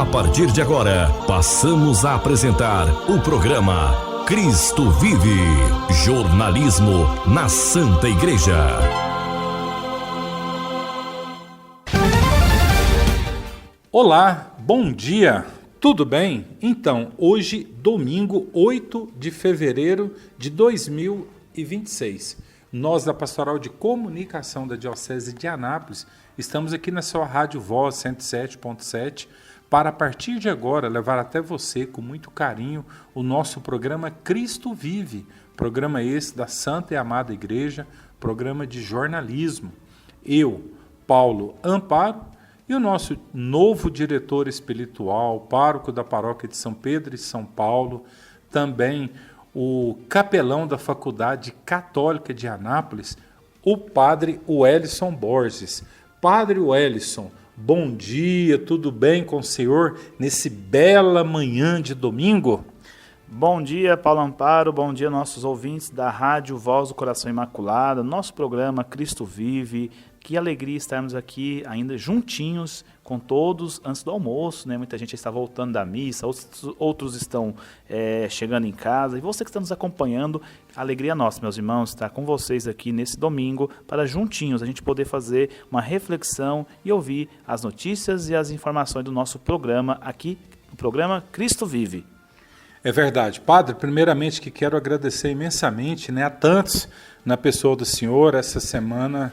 A partir de agora, passamos a apresentar o programa Cristo Vive, jornalismo na Santa Igreja. Olá, bom dia, tudo bem? Então, hoje, domingo 8 de fevereiro de 2026, nós da Pastoral de Comunicação da Diocese de Anápolis estamos aqui na sua Rádio Voz 107.7 para, a partir de agora, levar até você com muito carinho o nosso programa Cristo Vive, programa esse da Santa e Amada Igreja, programa de jornalismo. Eu, Paulo Amparo, e o nosso novo diretor espiritual, pároco da paróquia de São Pedro e São Paulo, também o capelão da Faculdade Católica de Anápolis, o padre Wellison Borges. Padre Wellison, bom dia, tudo bem com o senhor nesse bela manhã de domingo? Bom dia, Paulo Amparo, bom dia nossos ouvintes da Rádio Voz do Coração Imaculado, nosso programa Cristo Vive. Que alegria estarmos aqui ainda juntinhos com todos antes do almoço, né? Muita gente está voltando da missa, outros estão chegando em casa. E você que está nos acompanhando, alegria nossa, meus irmãos, estar com vocês aqui nesse domingo para juntinhos a gente poder fazer uma reflexão e ouvir as notícias e as informações do nosso programa aqui, o programa Cristo Vive. É verdade. Padre, primeiramente que quero agradecer imensamente, né, a tantos na pessoa do senhor. Essa semana,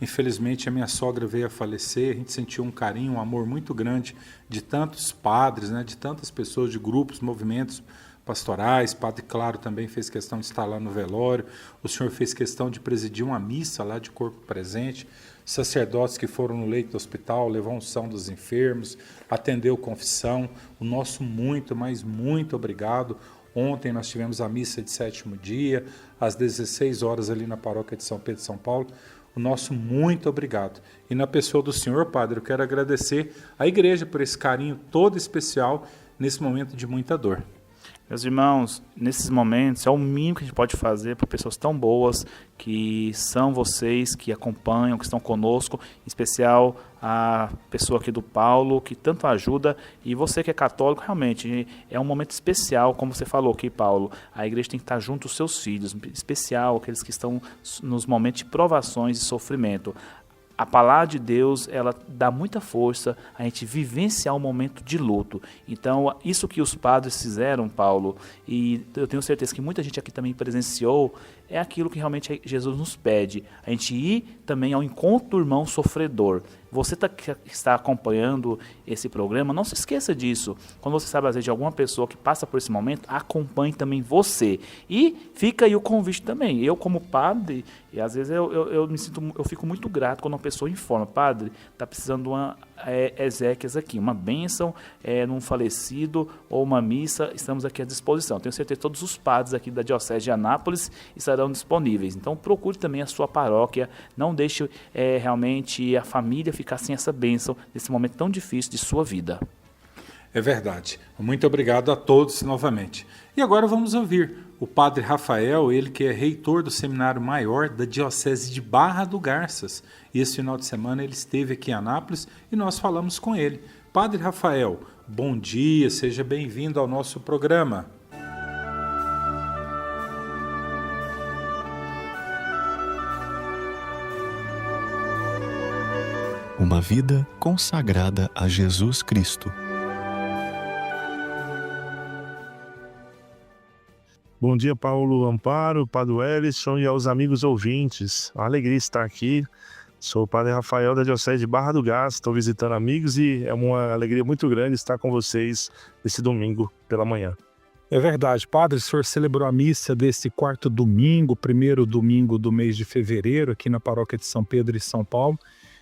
infelizmente, a minha sogra veio a falecer. A gente sentiu um carinho, um amor muito grande de tantos padres, né, de tantas pessoas, de grupos, movimentos pastorais. Padre Claro também fez questão de estar lá no velório. O senhor fez questão de presidir uma missa lá de corpo presente. Sacerdotes que foram no leito do hospital, levou a unção dos enfermos, atendeu confissão. O nosso muito, mas muito obrigado. Ontem nós tivemos a missa de sétimo dia, às 16 horas ali na paróquia de São Pedro e São Paulo. O nosso muito obrigado. E na pessoa do senhor, padre, eu quero agradecer à igreja por esse carinho todo especial nesse momento de muita dor. Meus irmãos, nesses momentos é o mínimo que a gente pode fazer para pessoas tão boas que são vocês, que acompanham, que estão conosco, em especial a pessoa aqui do Paulo, que tanto ajuda, e você que é católico, realmente é um momento especial, como você falou aqui, Paulo, a igreja tem que estar junto aos seus filhos, em especial aqueles que estão nos momentos de provações e sofrimento. A palavra de Deus, ela dá muita força a gente vivenciar um momento de luto. Então, isso que os padres fizeram, Paulo, e eu tenho certeza que muita gente aqui também presenciou, é aquilo que realmente Jesus nos pede. A gente ir também ao encontro do irmão sofredor. Você que está acompanhando esse programa, não se esqueça disso. Quando você sabe, às vezes, de alguma pessoa que passa por esse momento, acompanhe também você. E fica aí o convite também. Eu, como padre, e às vezes eu fico muito grato quando uma pessoa informa: padre, está precisando de uma exéquias aqui, uma bênção num falecido ou uma missa, estamos aqui à disposição. Tenho certeza que todos os padres aqui da Diocese de Anápolis estarão disponíveis. Então procure também a sua paróquia, não deixe realmente a família ficar sem essa bênção nesse momento tão difícil de sua vida. É verdade. Muito obrigado a todos novamente. E agora vamos ouvir o padre Rafael, ele que é reitor do Seminário Maior da Diocese de Barra do Garças. E esse final de semana ele esteve aqui em Anápolis e nós falamos com ele. Padre Rafael, bom dia, seja bem-vindo ao nosso programa. Uma vida consagrada a Jesus Cristo. Bom dia, Paulo Amparo, Padre Wellison e aos amigos ouvintes. Uma alegria estar aqui. Sou o Padre Rafael da Diocese de Barra do Garças, estou visitando amigos e é uma alegria muito grande estar com vocês esse domingo pela manhã. É verdade, padre, o senhor celebrou a missa desse quarto domingo, primeiro domingo do mês de fevereiro, aqui na paróquia de São Pedro e São Paulo.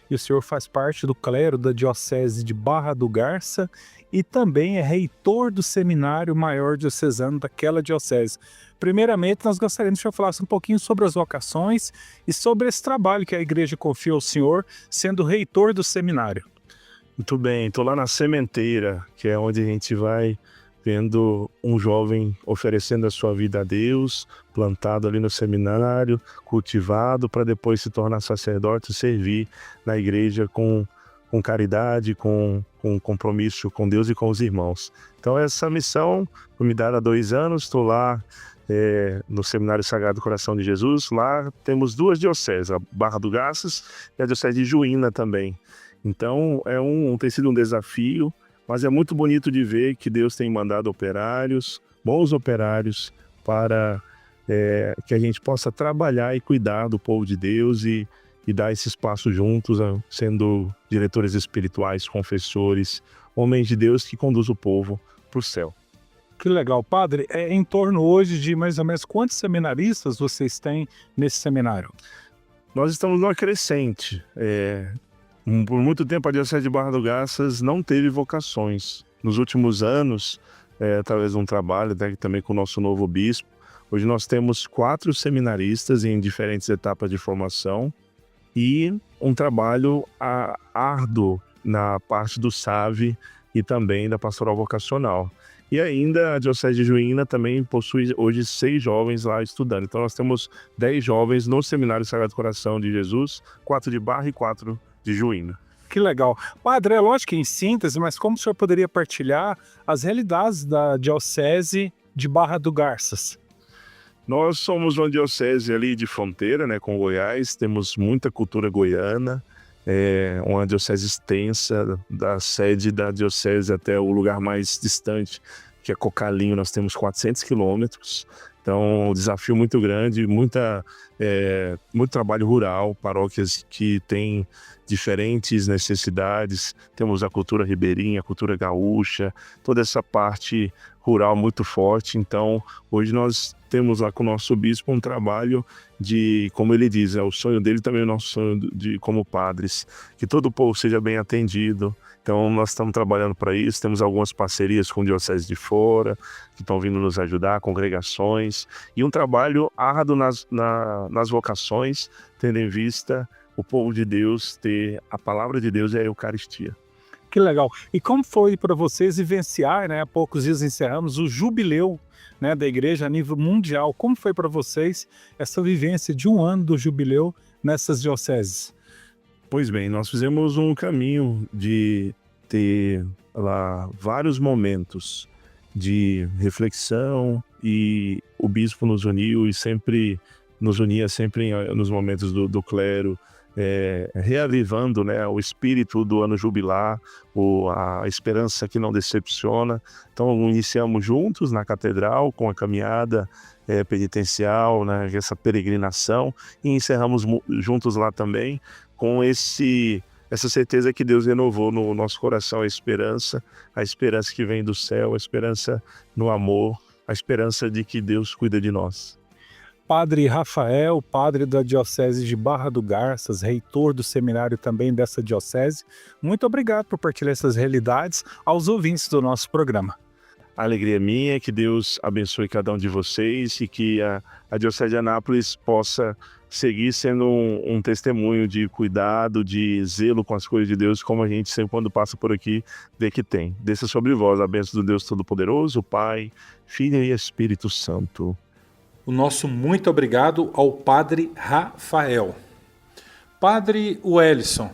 E o senhor faz parte do clero da Diocese de Barra do Garça e também é reitor do Seminário Maior Diocesano daquela diocese. Primeiramente, nós gostaríamos que o senhor falasse um pouquinho sobre as vocações e sobre esse trabalho que a igreja confia ao senhor, sendo reitor do seminário. Muito bem, estou lá na sementeira, que é onde a gente vai vendo um jovem oferecendo a sua vida a Deus, plantado ali no seminário, cultivado para depois se tornar sacerdote e servir na igreja com caridade, com com compromisso com Deus e com os irmãos. Então essa missão foi me dada há 2 anos, estou lá no Seminário Sagrado Coração de Jesus. Lá temos 2 dioceses, a Barra do Garças e a diocese de Juína também. Então tem sido um desafio, mas é muito bonito de ver que Deus tem mandado operários, bons operários, para que a gente possa trabalhar e cuidar do povo de Deus e dar esse espaço juntos, sendo diretores espirituais, confessores, homens de Deus que conduzem o povo para o céu. Que legal. Padre, em torno hoje de mais ou menos quantos seminaristas vocês têm nesse seminário? Nós estamos numa crescente. Por muito tempo a Diocese de Barra do Garças não teve vocações. Nos últimos anos, através de um trabalho também com o nosso novo bispo, hoje nós temos 4 seminaristas em diferentes etapas de formação e um trabalho árduo na parte do SAVE e também da pastoral vocacional. E ainda a Diocese de Juína também possui hoje 6 jovens lá estudando. Então nós temos 10 jovens no Seminário Sagrado Coração de Jesus, 4 de Barra e 4 de Juína. Que legal. Padre, é lógico que em síntese, mas como o senhor poderia partilhar as realidades da Diocese de Barra do Garças? Nós somos uma diocese ali de fronteira, com Goiás, temos muita cultura goiana, uma diocese extensa, da sede da diocese até o lugar mais distante, que é Cocalinho, nós temos 400 quilômetros. Então, um desafio muito grande, muito trabalho rural, paróquias que têm diferentes necessidades. Temos a cultura ribeirinha, a cultura gaúcha, toda essa parte rural muito forte. Então, hoje nós temos lá com o nosso bispo um trabalho de, como ele diz, o sonho dele também é o nosso sonho como padres, que todo o povo seja bem atendido. Então nós estamos trabalhando para isso, temos algumas parcerias com dioceses de fora, que estão vindo nos ajudar, congregações, e um trabalho árduo nas vocações, tendo em vista o povo de Deus ter a palavra de Deus e a Eucaristia. Que legal. E como foi para vocês vivenciar, há poucos dias encerramos o jubileu da igreja a nível mundial. Como foi para vocês essa vivência de 1 ano do jubileu nessas dioceses? Pois bem, nós fizemos um caminho de ter lá vários momentos de reflexão e o bispo nos uniu e sempre nos unia nos momentos do clero, reavivando o espírito do ano jubilar, a esperança que não decepciona. Então iniciamos juntos na catedral com a caminhada penitencial, essa peregrinação, e encerramos juntos lá também com essa certeza que Deus renovou no nosso coração, a esperança que vem do céu, a esperança no amor, a esperança de que Deus cuida de nós. Padre Rafael, padre da Diocese de Barra do Garças, reitor do seminário também dessa diocese, muito obrigado por partilhar essas realidades aos ouvintes do nosso programa. A alegria minha é que Deus abençoe cada um de vocês e que a Diocese de Anápolis possa seguir sendo um testemunho de cuidado, de zelo com as coisas de Deus, como a gente sempre, quando passa por aqui, vê que tem. Desça sobre vós a bênção do Deus Todo-Poderoso, Pai, Filho e Espírito Santo. O nosso muito obrigado ao Padre Rafael. Padre Wellison,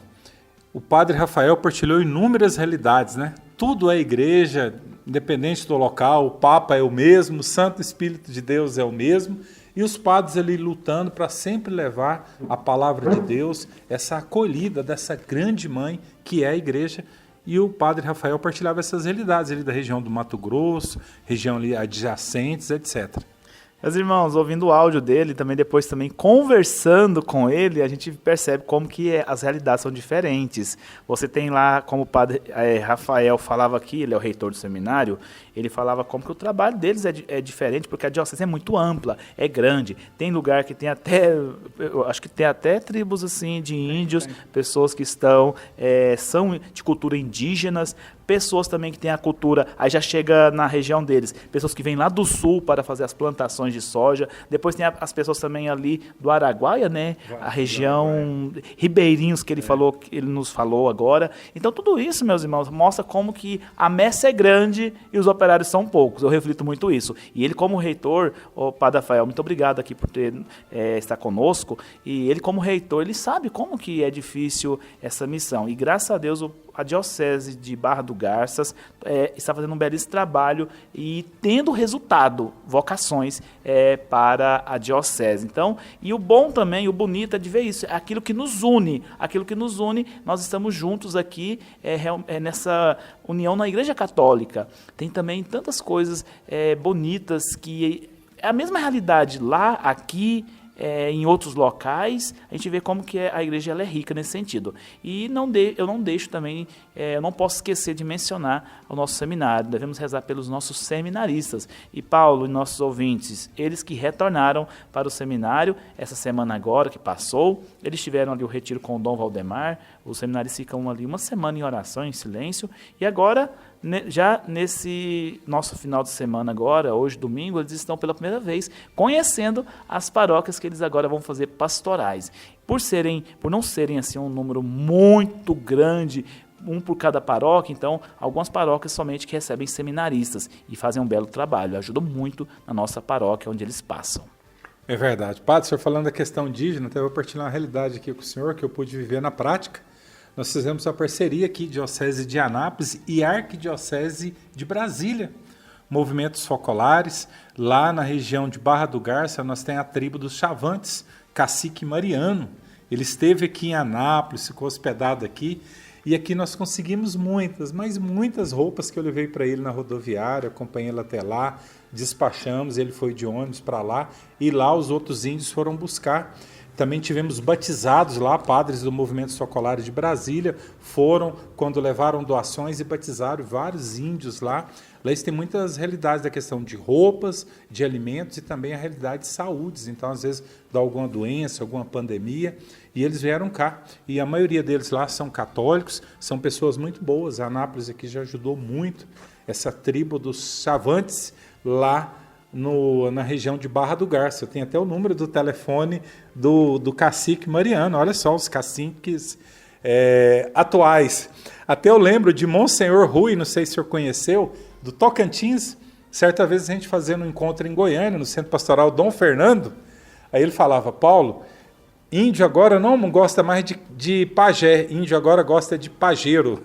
o Padre Rafael partilhou inúmeras realidades, Tudo é igreja, independente do local, o Papa é o mesmo, o Santo Espírito de Deus é o mesmo, e os padres ali lutando para sempre levar a palavra de Deus, essa acolhida dessa grande mãe que é a igreja. E o Padre Rafael partilhava essas realidades ali da região do Mato Grosso, região ali adjacentes, etc. Meus irmãos, ouvindo o áudio dele, depois conversando com ele, a gente percebe como que as realidades são diferentes. Você tem lá, como o Padre Rafael falava aqui, ele é o reitor do seminário, ele falava como que o trabalho deles é diferente, porque a diocese é muito ampla, é grande. Tem lugar que tem até, eu acho que tem até tribos assim de índios, pessoas que são de cultura indígenas, pessoas também que têm a cultura, aí já chega na região deles, pessoas que vêm lá do sul para fazer as plantações de soja, depois tem as pessoas também ali do Araguaia, a região ribeirinhos que ele nos falou agora. Então tudo isso, meus irmãos, mostra como que a messe é grande e os operários são poucos. Eu reflito muito isso. E ele como reitor, o Padre Rafael, muito obrigado aqui por estar conosco, e ele como reitor, ele sabe como que é difícil essa missão, e graças a Deus a Diocese de Barra do Garças está fazendo um belíssimo trabalho e tendo resultado, vocações para a Diocese. Então, e o bom também, o bonito é de ver isso, é aquilo que nos une, nós estamos juntos aqui nessa união na Igreja Católica. Tem também tantas coisas bonitas que é a mesma realidade lá, aqui, em outros locais, a gente vê como que a igreja ela é rica nesse sentido. E eu não deixo também, eu não posso esquecer de mencionar o nosso seminário. Devemos rezar pelos nossos seminaristas. E Paulo e nossos ouvintes, eles que retornaram para o seminário essa semana agora que passou, eles tiveram ali o retiro com o Dom Valdemar, os seminaristas ficam ali uma semana em oração, em silêncio, e agora, já nesse nosso final de semana agora, hoje domingo, eles estão pela primeira vez conhecendo as paróquias que eles agora vão fazer pastorais. Por não serem assim um número muito grande, um por cada paróquia, então algumas paróquias somente que recebem seminaristas e fazem um belo trabalho, ajudam muito na nossa paróquia onde eles passam. É verdade. Padre, o senhor falando da questão indígena, até vou partilhar uma realidade aqui com o senhor que eu pude viver na prática. Nós fizemos uma parceria aqui, Diocese de Anápolis e Arquidiocese de Brasília. Movimentos focolares. Lá na região de Barra do Garça, nós temos a tribo dos Chavantes, Cacique Mariano. Ele esteve aqui em Anápolis, ficou hospedado aqui. E aqui nós conseguimos muitas roupas que eu levei para ele na rodoviária, acompanhei ele até lá, despachamos, ele foi de ônibus para lá. E lá os outros índios foram buscar. Também tivemos batizados lá, padres do Movimento Focolares de Brasília, foram quando levaram doações e batizaram vários índios lá. Lá eles têm muitas realidades da questão de roupas, de alimentos e também a realidade de saúde. Então, às vezes, dá alguma doença, alguma pandemia, e eles vieram cá. E a maioria deles lá são católicos, são pessoas muito boas. A Anápolis aqui já ajudou muito essa tribo dos Chavantes lá na região de Barra do Garça. Eu tenho até o número do telefone do cacique Mariano. Olha só, os caciques atuais. Até eu lembro de Monsenhor Rui, não sei se o senhor conheceu, do Tocantins. Certa vez a gente fazendo um encontro em Goiânia, no Centro Pastoral Dom Fernando. Aí ele falava, Paulo, índio agora não gosta mais de pajé, índio agora gosta de pajeiro.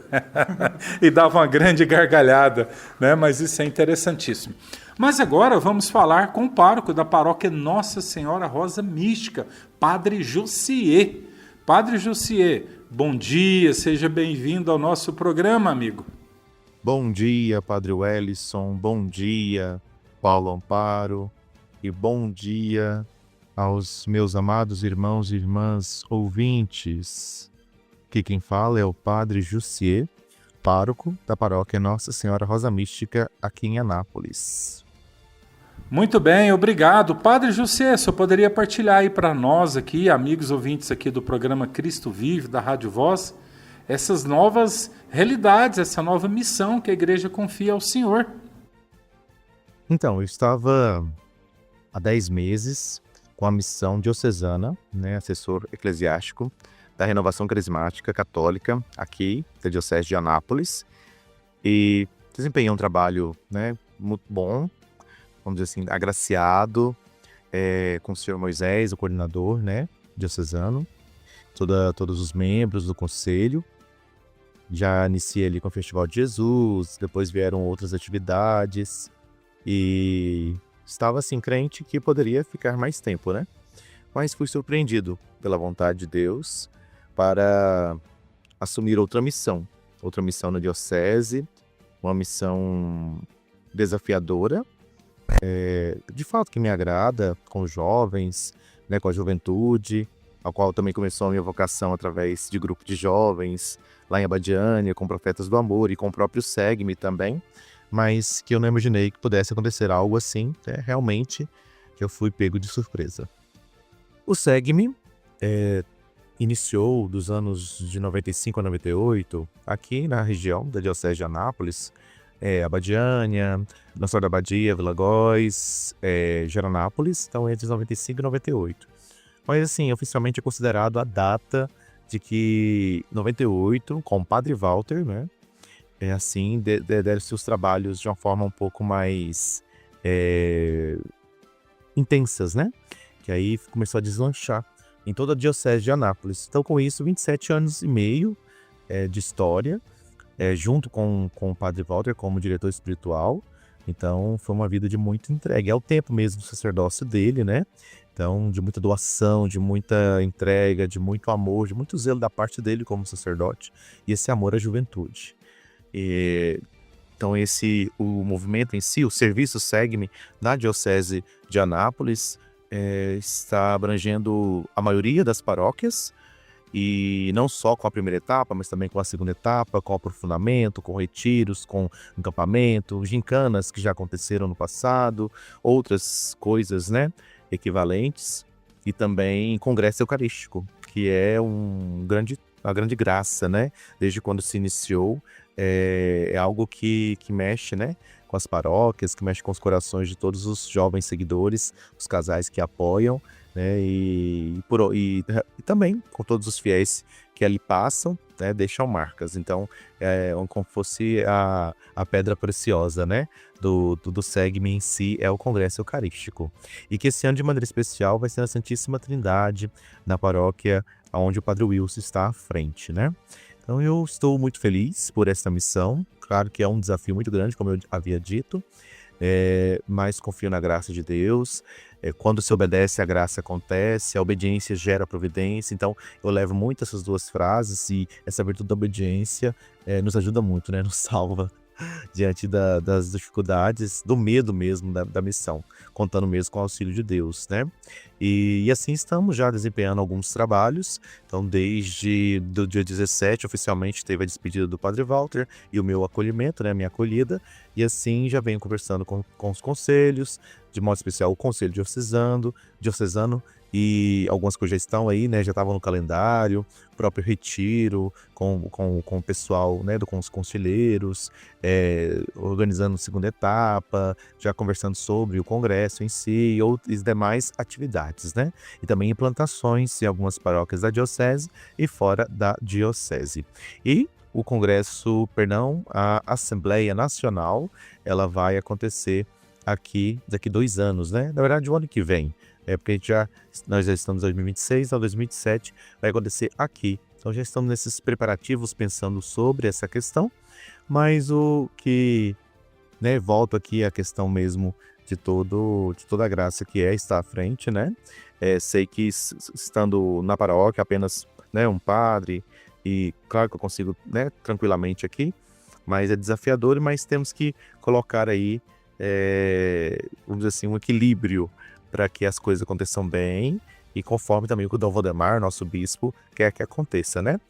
E dava uma grande gargalhada, né? Mas isso é interessantíssimo. Mas agora vamos falar com o pároco da paróquia Nossa Senhora Rosa Mística, Padre Jussier. Padre Jussier, bom dia, seja bem-vindo ao nosso programa, amigo. Bom dia, Padre Wellison, bom dia, Paulo Amparo, e bom dia aos meus amados irmãos e irmãs ouvintes. Aqui quem fala é o Padre Jussier, pároco da paróquia Nossa Senhora Rosa Mística, aqui em Anápolis. Muito bem, obrigado. Padre Jussier, o senhor poderia partilhar aí para nós aqui, amigos ouvintes aqui do programa Cristo Vive, da Rádio Voz, essas novas realidades, essa nova missão que a igreja confia ao senhor? Então, eu estava há 10 meses com a missão diocesana, assessor eclesiástico da Renovação Carismática Católica aqui da Diocese de Anápolis, e desempenhei um trabalho muito bom, vamos dizer assim, agraciado, com o senhor Moisés, o coordenador diocesano, todos os membros do conselho. Já iniciei ali com o Festival de Jesus, depois vieram outras atividades, e estava assim, crente que poderia ficar mais tempo, Mas fui surpreendido pela vontade de Deus para assumir outra missão na diocese, uma missão desafiadora, de fato que me agrada, com os jovens, com a juventude, ao qual também começou a minha vocação através de grupo de jovens, lá em Abadiânia, com Profetas do Amor e com o próprio SEGME também, mas que eu não imaginei que pudesse acontecer algo assim, realmente eu fui pego de surpresa. O SEGME iniciou dos anos de 95 a 98, aqui na região da Diocese de Anápolis, Abadiânia, Nossa Senhora da Abadia, Vila Góis, Geranápolis, então entre 95 e 98. Mas assim, oficialmente é considerado a data de que 98, com o Padre Walter, assim, deram seus trabalhos de uma forma um pouco mais intensas, Que aí começou a deslanchar em toda a Diocese de Anápolis. Então, com isso, 27 anos e meio de história, junto com o Padre Walter como diretor espiritual. Então foi uma vida de muita entrega. É o tempo mesmo do sacerdócio dele, né? Então, de muita doação, de muita entrega, de muito amor, de muito zelo da parte dele como sacerdote. E esse amor à juventude. Então, o movimento em si, o serviço Segue-me na Diocese de Anápolis, está abrangendo a maioria das paróquias, e não só com a primeira etapa, mas também com a segunda etapa, com o aprofundamento, com retiros, com acampamento, gincanas que já aconteceram no passado, outras coisas, né, equivalentes, e também congresso eucarístico, que é uma grande graça, né, desde quando se iniciou. É algo que mexe, né, com as paróquias, que mexe com os corações de todos os jovens seguidores, os casais que apoiam, né, e também com todos os fiéis que ali passam, né, deixam marcas. Então, como fosse a pedra preciosa, né, do Segue-me em si, é o Congresso Eucarístico. E que esse ano, de maneira especial, vai ser na Santíssima Trindade, na paróquia onde o Padre Wilson está à frente, né. Então, eu estou muito feliz por essa missão. Claro que é um desafio muito grande, como eu havia dito, mas confio na graça de Deus. Quando se obedece, a graça acontece, a obediência gera providência. Então, eu levo muito essas duas frases, e essa virtude da obediência nos ajuda muito, né? Nos salva diante das dificuldades, do medo mesmo da missão, contando mesmo com o auxílio de Deus, né? E assim estamos já desempenhando alguns trabalhos. Então, desde o dia 17, oficialmente teve a despedida do Padre Walter e o meu acolhimento, né, a minha acolhida, e assim já venho conversando com os conselhos, de modo especial o Conselho Diocesano, e algumas coisas já estão aí, né, já estavam no calendário, próprio retiro com o pessoal, né, com os conselheiros, organizando a segunda etapa, já conversando sobre o congresso em si e outras demais atividades, né, e também implantações em algumas paróquias da diocese e fora da diocese. E o congresso, a Assembleia Nacional, ela vai acontecer aqui daqui 2 anos, né, na verdade o ano que vem. Porque nós já estamos em 2026, então 2027 vai acontecer aqui. Então já estamos nesses preparativos pensando sobre essa questão, mas o que, né, volto aqui à questão mesmo de toda a graça que estar à frente, né? Sei que estando na paróquia apenas, né, um padre, e claro que eu consigo, né, tranquilamente aqui, mas é desafiador, mas temos que colocar aí, vamos dizer assim, um equilíbrio para que as coisas aconteçam bem e conforme também o que o Dom Valdemar, nosso bispo, quer que aconteça, né?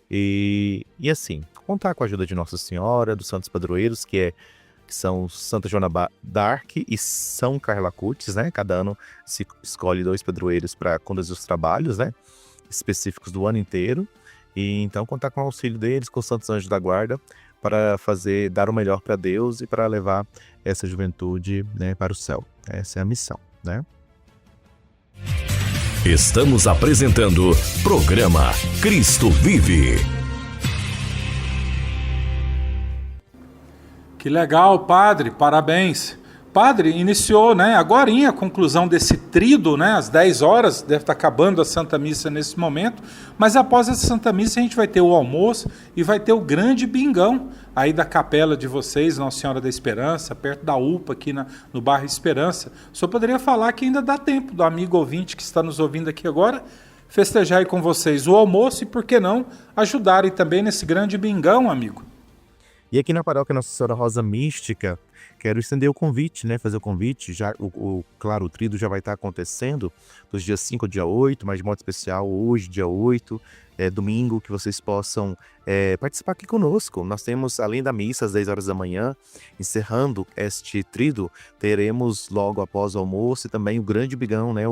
E assim, contar com a ajuda de Nossa Senhora, dos santos padroeiros, que são Santa Joana d'Arc e São Carla Acutis, né? Cada ano se escolhe 2 padroeiros para conduzir os trabalhos, né, específicos do ano inteiro. E então contar com o auxílio deles, com os santos anjos da guarda, para dar o melhor para Deus e para levar essa juventude, né, para o céu. Essa é a missão, né? Estamos apresentando programa Cristo Vive. Que legal, padre, parabéns. Padre, iniciou, né, agorinha a conclusão desse tríduo, né, às 10 horas, deve estar acabando a Santa Missa nesse momento, mas após essa Santa Missa a gente vai ter o almoço e vai ter o grande bingão aí da capela de vocês, Nossa Senhora da Esperança, perto da UPA, aqui no bairro Esperança. O senhor poderia falar que ainda dá tempo do amigo ouvinte que está nos ouvindo aqui agora, festejar aí com vocês o almoço e, por que não, ajudarem também nesse grande bingão, amigo? E aqui na paróquia Nossa Senhora Rosa Mística, quero estender o convite, né? Fazer o convite. Já, claro, o tríduo já vai estar acontecendo dos dias 5 ao dia 8, mas de modo especial hoje, dia 8, domingo, que vocês possam participar aqui conosco. Nós temos, além da missa às 10 horas da manhã, encerrando este tríduo, teremos logo após o almoço e também o grande bingão, né?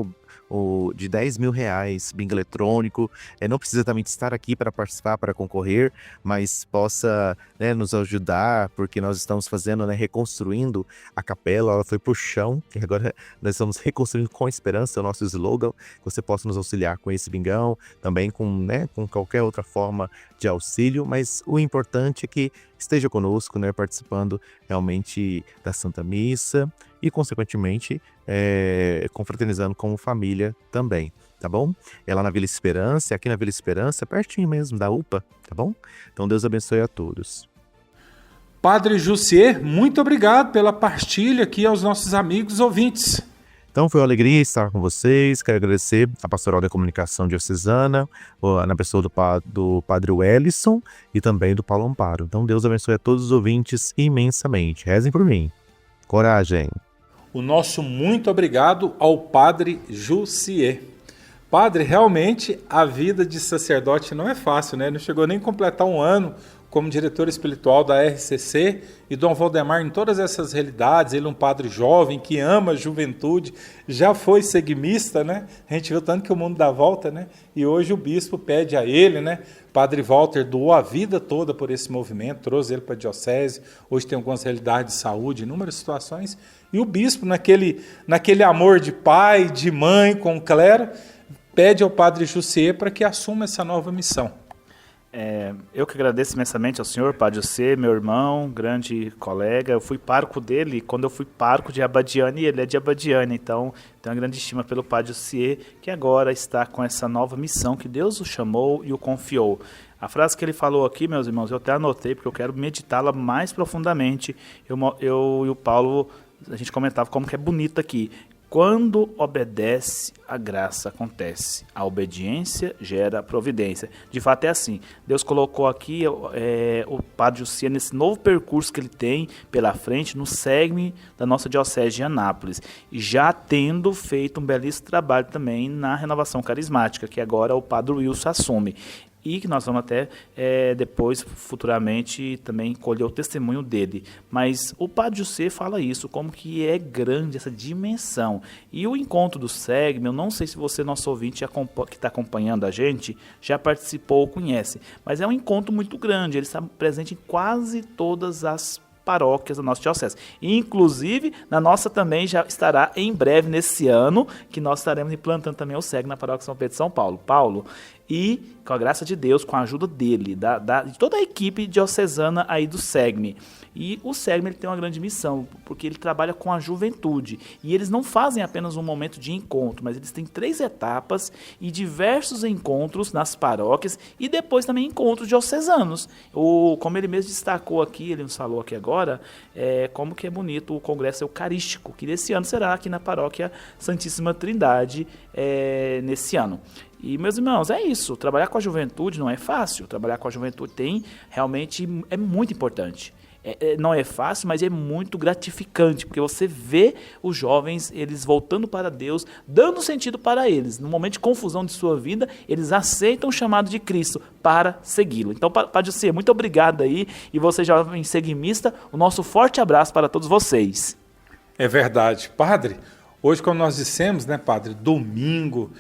De R$10.000, bingo eletrônico. Não precisa também estar aqui para participar, para concorrer, mas possa, né, nos ajudar, porque nós estamos fazendo, né, reconstruindo a capela. Ela foi para o chão, e agora nós estamos reconstruindo com esperança, é o nosso slogan, que você possa nos auxiliar com esse bingão, também com qualquer outra forma de auxílio, mas o importante é que esteja conosco, né, participando realmente da Santa Missa e, consequentemente, confraternizando como família também, tá bom? É lá na Vila Esperança, aqui na Vila Esperança, pertinho mesmo da UPA, tá bom? Então Deus abençoe a todos. Padre Jussier, muito obrigado pela partilha aqui aos nossos amigos ouvintes. Então foi uma alegria estar com vocês. Quero agradecer a Pastoral da Comunicação Diocesana, na pessoa do Padre Wellison e também do Paulo Amparo. Então Deus abençoe a todos os ouvintes imensamente. Rezem por mim. Coragem. O nosso muito obrigado ao Padre Jussier. Padre, realmente a vida de sacerdote não é fácil, né? Não chegou nem a completar um ano como diretor espiritual da RCC, e Dom Valdemar, em todas essas realidades, ele é um padre jovem que ama a juventude, já foi segmista, né? A gente viu tanto que o mundo dá volta, né? E hoje o bispo pede a ele, né? Padre Walter doou a vida toda por esse movimento, trouxe ele para a diocese, hoje tem algumas realidades de saúde, inúmeras situações, e o bispo, naquele amor de pai, de mãe com o clero, pede ao Padre Jussier para que assuma essa nova missão. Eu que agradeço imensamente ao senhor, Padre José, meu irmão, grande colega. Eu fui pároco dele quando eu fui pároco de Abadiane, e ele é de Abadiane, então tenho uma grande estima pelo Padre José, que agora está com essa nova missão que Deus o chamou e o confiou. A frase que ele falou aqui, meus irmãos, eu até anotei porque eu quero meditá-la mais profundamente. Eu e o Paulo, a gente comentava como que é bonito aqui. Quando obedece, a graça acontece. A obediência gera providência. De fato é assim. Deus colocou aqui o Padre Jussier nesse novo percurso que ele tem pela frente no SEGME da nossa Diocese de Anápolis. E já tendo feito um belíssimo trabalho também na renovação carismática, que agora o Padre Wilson assume. E que nós vamos até depois, futuramente, também colher o testemunho dele. Mas o Padre José fala isso, como que é grande essa dimensão. E o encontro do SEGME, eu não sei se você, nosso ouvinte, que está acompanhando a gente, já participou ou conhece, mas é um encontro muito grande, ele está presente em quase todas as paróquias da nossa diocese. Inclusive, na nossa também já estará em breve, nesse ano, que nós estaremos implantando também o SEGME na paróquia São Pedro de São Paulo. E, com a graça de Deus, com a ajuda dele, de toda a equipe diocesana aí do SEGME. E o SEGME ele tem uma grande missão, porque ele trabalha com a juventude. E eles não fazem apenas um momento de encontro, mas eles têm 3 etapas e diversos encontros nas paróquias e depois também encontros diocesanos. Como ele mesmo destacou aqui, ele nos falou aqui agora, como que é bonito o Congresso Eucarístico, que desse ano será aqui na paróquia Santíssima Trindade, nesse ano. E, meus irmãos, é isso. Trabalhar com a juventude não é fácil. Trabalhar com a juventude é muito importante. Não é fácil, mas é muito gratificante, porque você vê os jovens, eles voltando para Deus, dando sentido para eles. No momento de confusão de sua vida, eles aceitam o chamado de Cristo para segui-lo. Então, Padre José, muito obrigado aí. E você, jovem segmista, o nosso forte abraço para todos vocês. É verdade. Padre, hoje, como nós dissemos, né, Padre, domingo,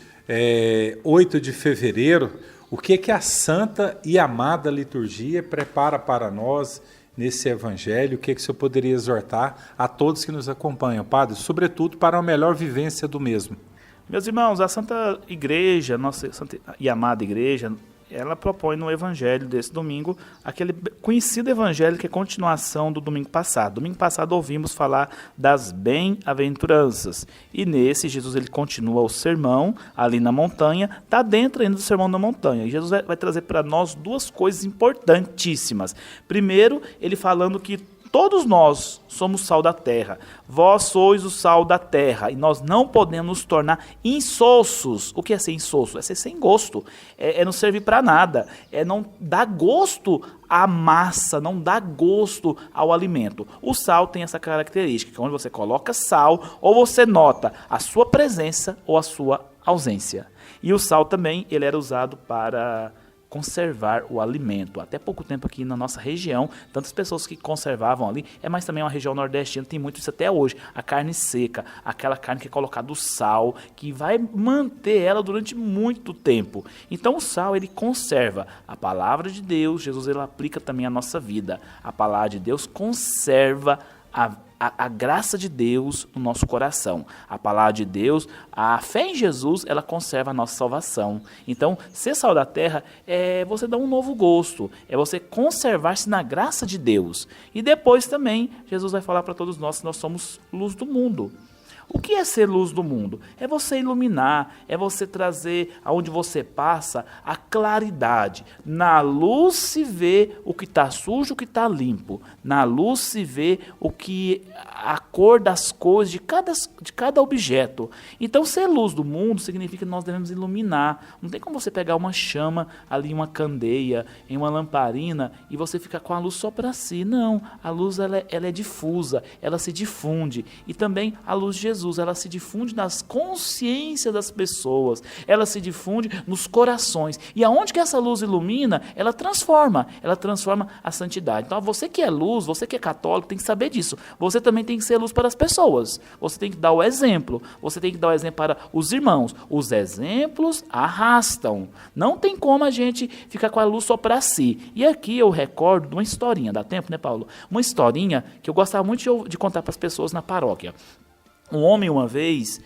8 de fevereiro, o que a santa e amada liturgia prepara para nós nesse evangelho? O que o senhor poderia exortar a todos que nos acompanham, Padre, sobretudo para a melhor vivência do mesmo? Meus irmãos, a Santa Igreja, nossa santa e amada Igreja, ela propõe no evangelho desse domingo aquele conhecido evangelho que é continuação do domingo passado. Domingo passado ouvimos falar das bem-aventuranças. E nesse, Jesus ele continua o sermão ali na montanha, está dentro ainda do sermão na montanha. E Jesus vai trazer para nós 2 coisas importantíssimas. Primeiro, ele falando que todos nós somos sal da terra. Vós sois o sal da terra. E nós não podemos nos tornar insossos. O que é ser insosso? É ser sem gosto. É não servir para nada. É não dar gosto à massa, não dar gosto ao alimento. O sal tem essa característica, que onde você coloca sal, ou você nota a sua presença ou a sua ausência. E o sal também, ele era usado para conservar o alimento. Até pouco tempo aqui na nossa região, tantas pessoas que conservavam ali, mas também uma região nordestina, tem muito isso até hoje, a carne seca, aquela carne que é colocada o sal, que vai manter ela durante muito tempo. Então o sal, ele conserva a palavra de Deus, Jesus ele aplica também a nossa vida. A palavra de Deus conserva a graça de Deus no nosso coração. A palavra de Deus, a fé em Jesus, ela conserva a nossa salvação. Então, ser sal da terra é você dar um novo gosto, é você conservar-se na graça de Deus. E depois também, Jesus vai falar para todos nós que nós somos luz do mundo. O que é ser luz do mundo? É você iluminar, é você trazer aonde você passa a claridade. Na luz se vê o que está sujo, o que está limpo. Na luz se vê a cor das cores de cada objeto. Então, ser luz do mundo significa que nós devemos iluminar. Não tem como você pegar uma chama ali, uma candeia, em uma lamparina, e você ficar com a luz só para si. Não, a luz ela é difusa, ela se difunde. E também a luz de Jesus, ela se difunde nas consciências das pessoas, ela se difunde nos corações. E aonde que essa luz ilumina, ela transforma a santidade. Então, você que é luz, você que é católico, tem que saber disso. Você também tem que ser luz para as pessoas. Você tem que dar o exemplo. Você tem que dar o exemplo para os irmãos. Os exemplos arrastam. Não tem como a gente ficar com a luz só para si. E aqui eu recordo de uma historinha, dá tempo, né, Paulo? Uma historinha que eu gostava muito de contar para as pessoas na paróquia. Um homem, uma vez,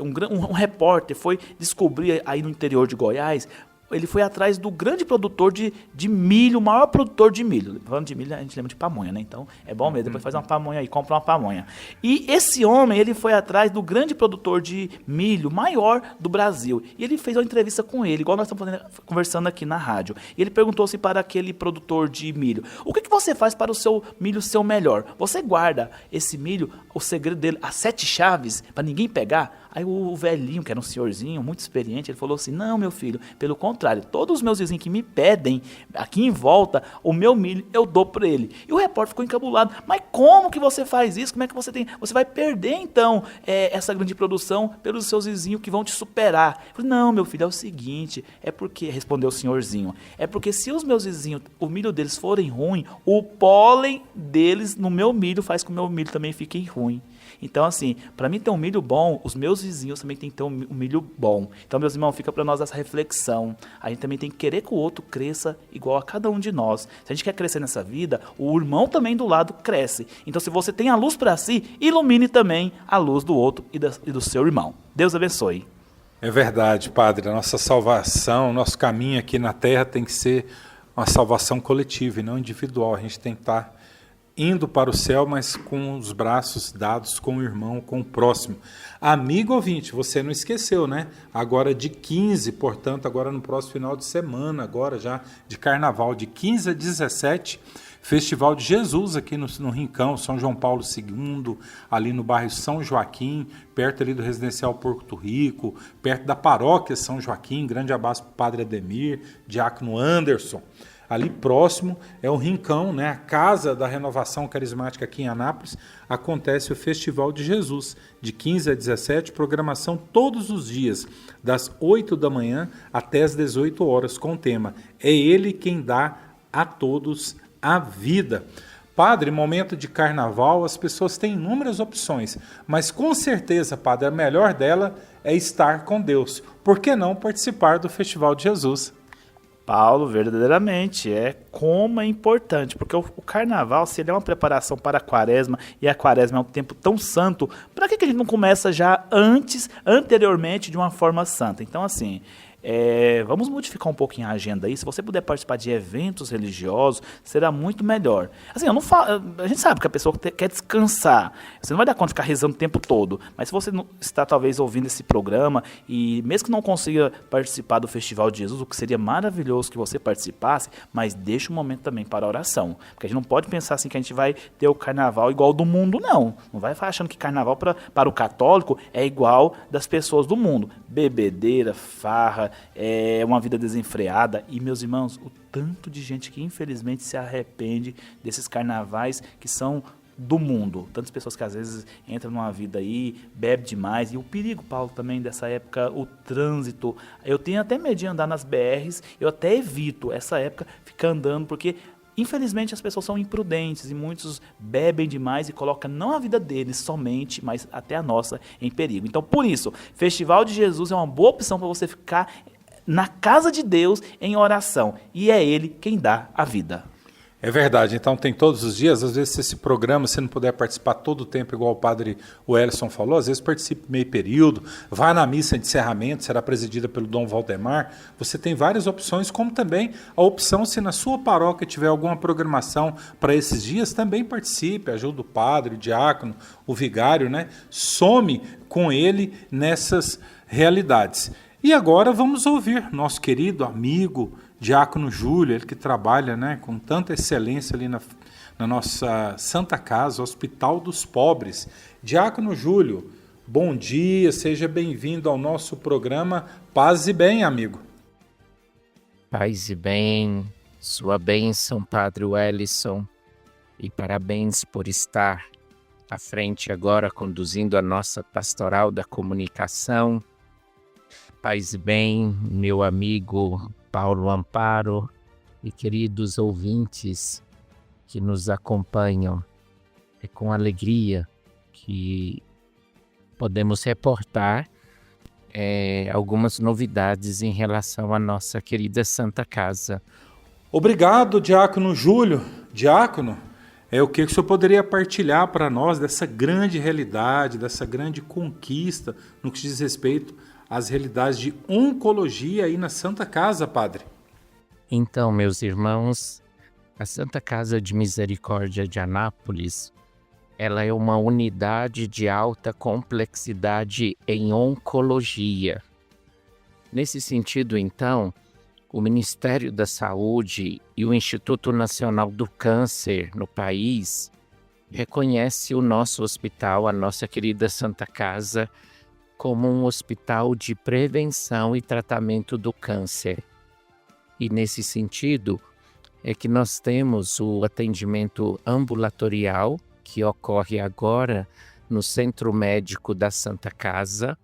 um repórter foi descobrir aí no interior de Goiás. Ele foi atrás do grande produtor de milho, o maior produtor de milho. Falando de milho, a gente lembra de pamonha, né? Então, é bom mesmo. Depois faz uma pamonha aí, compra uma pamonha. E esse homem, ele foi atrás do grande produtor de milho, maior do Brasil. E ele fez uma entrevista com ele, igual nós estamos conversando aqui na rádio. E ele perguntou-se para aquele produtor de milho: o que você faz para o seu milho ser o melhor? Você guarda esse milho, o segredo dele, as 7 chaves, para ninguém pegar? Aí o velhinho, que era um senhorzinho, muito experiente, ele falou assim: não, meu filho, pelo contrário, todos os meus vizinhos que me pedem aqui em volta, o meu milho eu dou para ele. E o repórter ficou encabulado: mas como que você faz isso? Como é que você tem? Você vai perder então essa grande produção pelos seus vizinhos que vão te superar. Eu falei: não, meu filho, é o seguinte, respondeu o senhorzinho, é porque se os meus vizinhos, o milho deles forem ruim, o pólen deles no meu milho faz com que o meu milho também fique ruim. Então, assim, para mim ter um milho bom, os meus vizinhos também têm que ter um milho bom. Então, meus irmãos, fica para nós essa reflexão. A gente também tem que querer que o outro cresça igual a cada um de nós. Se a gente quer crescer nessa vida, o irmão também do lado cresce. Então, se você tem a luz para si, ilumine também a luz do outro e do seu irmão. Deus abençoe. É verdade, Padre. A nossa salvação, nosso caminho aqui na Terra tem que ser uma salvação coletiva e não individual. A gente tem que estar indo para o céu, mas com os braços dados com o irmão, com o próximo. Amigo ouvinte, você não esqueceu, né? Agora de 15, portanto, agora no próximo final de semana, agora já de carnaval, de 15 a 17, Festival de Jesus aqui no Rincão, São João Paulo II, ali no bairro São Joaquim, perto ali do Residencial Porto Rico, perto da paróquia São Joaquim. Grande abraço para o Padre Ademir, Diácono Anderson. Ali próximo é o Rincão, né? A Casa da Renovação Carismática aqui em Anápolis. Acontece o Festival de Jesus, de 15 a 17, programação todos os dias, das 8 da manhã até as 18 horas, com o tema É Ele Quem Dá a Todos a Vida. Padre, momento de carnaval, as pessoas têm inúmeras opções, mas com certeza, Padre, a melhor dela é estar com Deus. Por que não participar do Festival de Jesus? Paulo, verdadeiramente, como é importante, porque o carnaval, se ele é uma preparação para a quaresma, e a quaresma é um tempo tão santo, para que a gente não começa já anteriormente, de uma forma santa? Então, assim, vamos modificar um pouquinho a agenda aí. Se você puder participar de eventos religiosos, será muito melhor. Assim, a gente sabe que a pessoa quer descansar. Você não vai dar conta de ficar rezando o tempo todo. Mas se você não está talvez ouvindo esse programa e mesmo que não consiga participar do Festival de Jesus, o que seria maravilhoso que você participasse, mas deixa um momento também para a oração. Porque a gente não pode pensar assim que a gente vai ter o carnaval igual do mundo, não. Não vai achando que carnaval para o católico é igual das pessoas do mundo. Bebedeira, farra, uma vida desenfreada. E, meus irmãos, o tanto de gente que infelizmente se arrepende desses carnavais que são do mundo. Tantas pessoas que às vezes entram numa vida aí, bebe demais. E o perigo, Paulo, também dessa época, o trânsito. Eu tenho até medo de andar nas BRs, eu até evito essa época ficar andando, porque infelizmente as pessoas são imprudentes e muitos bebem demais e colocam não a vida deles somente, mas até a nossa em perigo. Então, por isso, Festival de Jesus é uma boa opção para você ficar na casa de Deus em oração. E é Ele quem dá a vida. É verdade, então tem todos os dias, às vezes esse programa, se não puder participar todo o tempo, igual o padre Wellison falou, às vezes participe meio período, vá na missa de encerramento, será presidida pelo Dom Valdemar, você tem várias opções, como também a opção, se na sua paróquia tiver alguma programação para esses dias, também participe, ajuda o padre, o diácono, o vigário, né? Some com ele nessas realidades. E agora vamos ouvir nosso querido amigo, Diácono Júlio, ele que trabalha, né, com tanta excelência ali na nossa Santa Casa, Hospital dos Pobres. Diácono Júlio, bom dia, seja bem-vindo ao nosso programa Paz e Bem, amigo. Paz e bem, sua bênção, Padre Wellison, e parabéns por estar à frente agora, conduzindo a nossa pastoral da comunicação. Paz e bem, meu amigo Paulo Amparo e queridos ouvintes que nos acompanham. É com alegria que podemos reportar algumas novidades em relação à nossa querida Santa Casa. Obrigado, Diácono Júlio. Diácono, o que o senhor poderia partilhar para nós dessa grande realidade, dessa grande conquista no que diz respeito às realidades de oncologia aí na Santa Casa, padre? Então, meus irmãos, a Santa Casa de Misericórdia de Anápolis, ela é uma unidade de alta complexidade em oncologia. Nesse sentido, então, o Ministério da Saúde e o Instituto Nacional do Câncer no país reconhece o nosso hospital, a nossa querida Santa Casa, como um hospital de prevenção e tratamento do câncer. E nesse sentido é que nós temos o atendimento ambulatorial, que ocorre agora no Centro Médico da Santa Casa.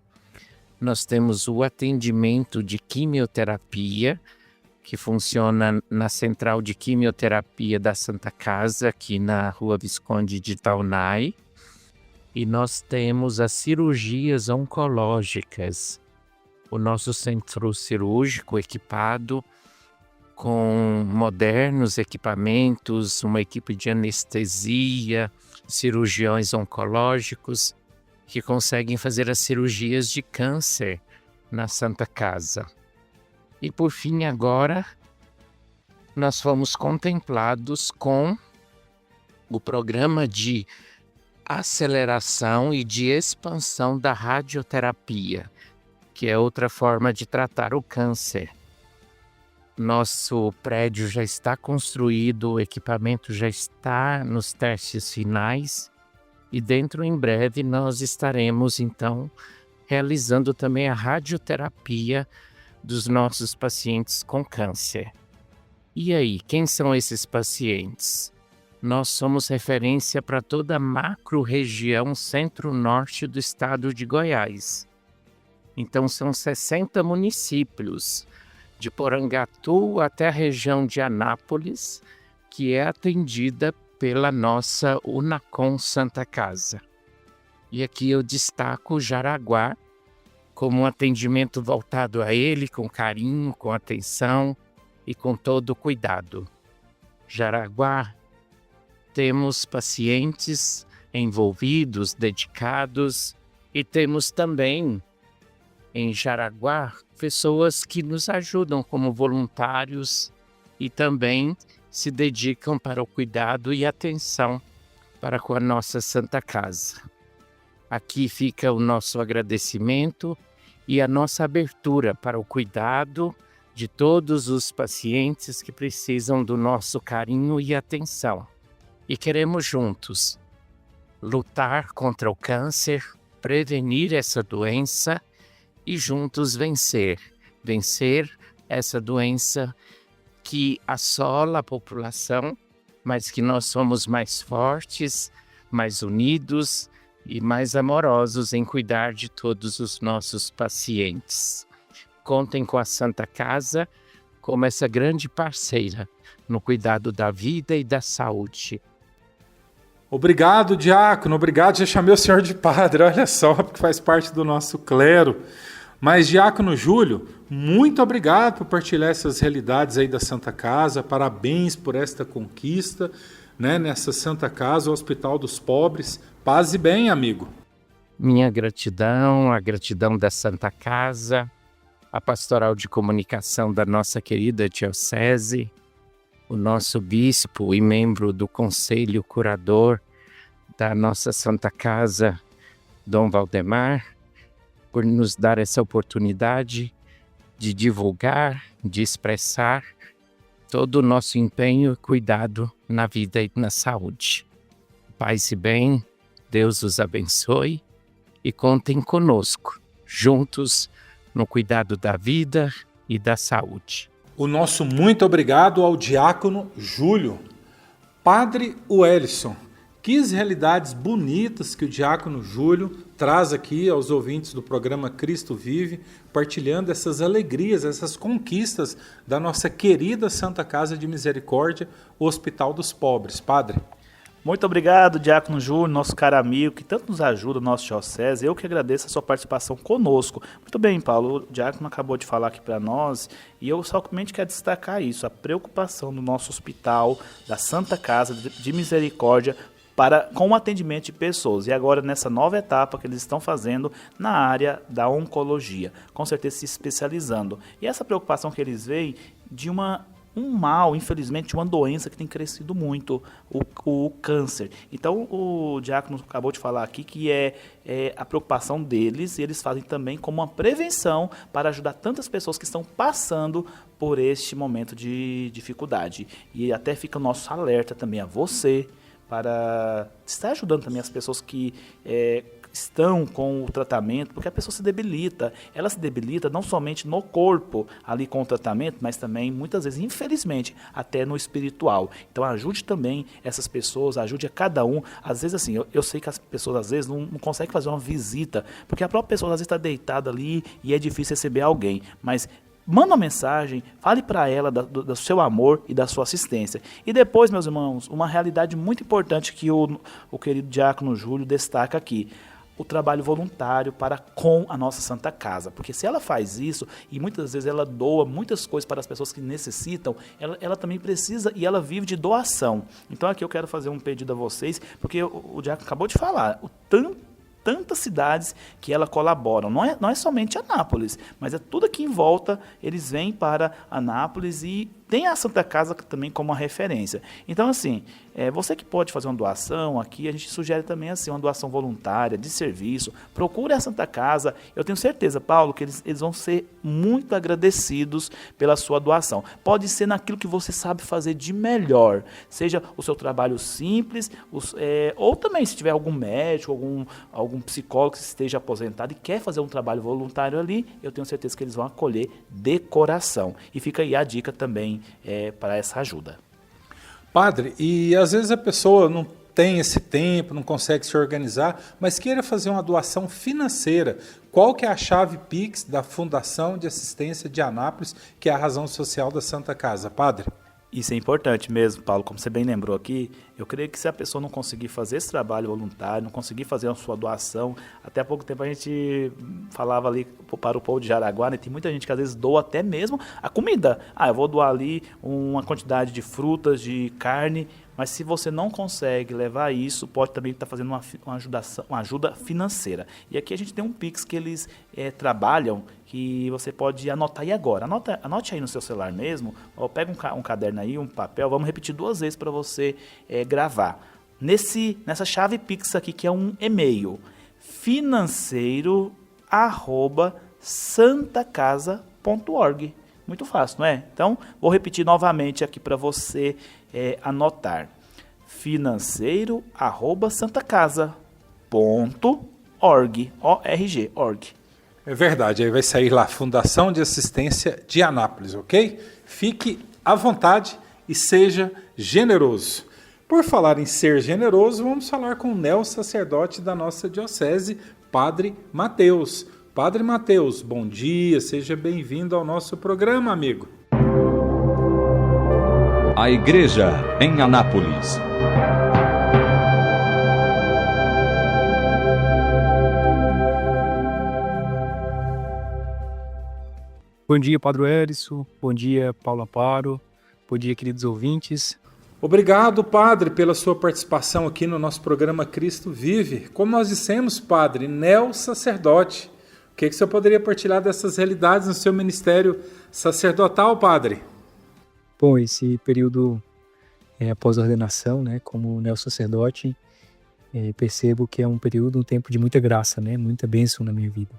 Nós temos o atendimento de quimioterapia, que funciona na Central de Quimioterapia da Santa Casa, aqui na Rua Visconde de Taunay. E nós temos as cirurgias oncológicas. O nosso centro cirúrgico equipado com modernos equipamentos, uma equipe de anestesia, cirurgiões oncológicos que conseguem fazer as cirurgias de câncer na Santa Casa. E por fim, agora, nós fomos contemplados com o programa de aceleração e de expansão da radioterapia, que é outra forma de tratar o câncer. Nosso prédio já está construído, o equipamento já está nos testes finais e dentro em breve nós estaremos então realizando também a radioterapia dos nossos pacientes com câncer. E aí, quem são esses pacientes? Nós somos referência para toda a macro-região centro-norte do estado de Goiás. Então são 60 municípios, de Porangatu até a região de Anápolis, que é atendida pela nossa Unacom Santa Casa. E aqui eu destaco Jaraguá como um atendimento voltado a ele com carinho, com atenção e com todo o cuidado. Jaraguá, temos pacientes envolvidos, dedicados, e temos também em Jaraguá pessoas que nos ajudam como voluntários e também se dedicam para o cuidado e atenção para com a nossa Santa Casa. Aqui fica o nosso agradecimento e a nossa abertura para o cuidado de todos os pacientes que precisam do nosso carinho e atenção. E queremos juntos lutar contra o câncer, prevenir essa doença e juntos vencer essa doença que assola a população, mas que nós somos mais fortes, mais unidos e mais amorosos em cuidar de todos os nossos pacientes. Contem com a Santa Casa como essa grande parceira no cuidado da vida e da saúde. Obrigado, diácono, obrigado, já chamei o senhor de padre, olha só, porque faz parte do nosso clero. Mas, Diácono Júlio, muito obrigado por partilhar essas realidades aí da Santa Casa. Parabéns por esta conquista, né, nessa Santa Casa, o Hospital dos Pobres. Paz e bem, amigo. Minha gratidão, a gratidão da Santa Casa, a pastoral de comunicação da nossa querida diocese, o nosso bispo e membro do conselho curador da nossa Santa Casa, Dom Valdemar, por nos dar essa oportunidade de divulgar, de expressar todo o nosso empenho e cuidado na vida e na saúde. Paz e bem, Deus os abençoe e contem conosco, juntos no cuidado da vida e da saúde. O nosso muito obrigado ao Diácono Júlio. Padre Wellison, que realidades bonitas que o Diácono Júlio traz aqui aos ouvintes do programa Cristo Vive, partilhando essas alegrias, essas conquistas da nossa querida Santa Casa de Misericórdia, o Hospital dos Pobres. Padre. Muito obrigado, Diácono Júlio, nosso caro amigo, que tanto nos ajuda, nosso diocese. Eu que agradeço a sua participação conosco. Muito bem, Paulo, o Diácono acabou de falar aqui para nós, e eu somente quero destacar isso, a preocupação do nosso hospital, da Santa Casa de Misericórdia, com o atendimento de pessoas. E agora, nessa nova etapa que eles estão fazendo na área da oncologia, com certeza se especializando. E essa preocupação que eles veem de um mal, infelizmente, de uma doença que tem crescido muito, o câncer. Então, o Diácono acabou de falar aqui que é a preocupação deles, e eles fazem também como uma prevenção para ajudar tantas pessoas que estão passando por este momento de dificuldade. E até fica o nosso alerta também a você, para estar ajudando também as pessoas que estão com o tratamento, porque a pessoa se debilita. Ela se debilita não somente no corpo, ali com o tratamento, mas também, muitas vezes, infelizmente, até no espiritual. Então, ajude também essas pessoas, ajude a cada um. Às vezes, assim, eu sei que as pessoas, às vezes, não conseguem fazer uma visita, porque a própria pessoa, às vezes, está deitada ali e é difícil receber alguém, mas manda uma mensagem, fale para ela do seu amor e da sua assistência. E depois, meus irmãos, uma realidade muito importante que o querido Diácono Júlio destaca aqui: o trabalho voluntário com a nossa Santa Casa. Porque se ela faz isso, e muitas vezes ela doa muitas coisas para as pessoas que necessitam, ela também precisa, e ela vive de doação. Então aqui eu quero fazer um pedido a vocês, porque o Diácono acabou de falar, tantas cidades que ela colabora. Não é somente Anápolis, mas é tudo aqui em volta. Eles vêm para Anápolis e tem a Santa Casa também como uma referência. Então, assim, você que pode fazer uma doação aqui, a gente sugere também assim, uma doação voluntária, de serviço. Procure a Santa Casa. Eu tenho certeza, Paulo, que eles vão ser muito agradecidos pela sua doação. Pode ser naquilo que você sabe fazer de melhor, seja o seu trabalho simples, ou também se tiver algum médico, algum psicólogo que esteja aposentado e quer fazer um trabalho voluntário ali, eu tenho certeza que eles vão acolher de coração. E fica aí a dica também para essa ajuda. Padre, e às vezes a pessoa não tem esse tempo, não consegue se organizar, mas queira fazer uma doação financeira. Qual que é a chave Pix da Fundação de Assistência de Anápolis, que é a razão social da Santa Casa, Padre? Isso é importante mesmo, Paulo, como você bem lembrou aqui. Eu creio que se a pessoa não conseguir fazer esse trabalho voluntário, não conseguir fazer a sua doação, até há pouco tempo a gente falava ali para o povo de Jaraguá, né? Tem muita gente que às vezes doa até mesmo a comida. Eu vou doar ali uma quantidade de frutas, de carne, mas se você não consegue levar isso, pode também estar fazendo uma ajuda financeira. E aqui a gente tem um Pix que eles trabalham, que você pode anotar aí agora. Anote aí no seu celular mesmo, ou pega um caderno aí, um papel, vamos repetir 2 vezes para você gravar. Nessa chave Pix aqui, que é um e-mail, financeiro@santacasa.org. Muito fácil, não é? Então, vou repetir novamente aqui para você anotar. financeiro@santacasa.org. org. É verdade, aí vai sair lá, Fundação de Assistência de Anápolis, ok? Fique à vontade e seja generoso. Por falar em ser generoso, vamos falar com o neo-sacerdote da nossa diocese, Padre Mateus. Padre Mateus, bom dia, seja bem-vindo ao nosso programa, amigo. A Igreja em Anápolis. Bom dia, Padre Erickson. Bom dia, Paulo Amparo. Bom dia, queridos ouvintes. Obrigado, Padre, pela sua participação aqui no nosso programa Cristo Vive. Como nós dissemos, Padre, neo-sacerdote. O que o senhor poderia partilhar dessas realidades no seu ministério sacerdotal, Padre? Bom, esse período após a ordenação, né, como neo-sacerdote, percebo que é um período, um tempo de muita graça, né, muita bênção na minha vida.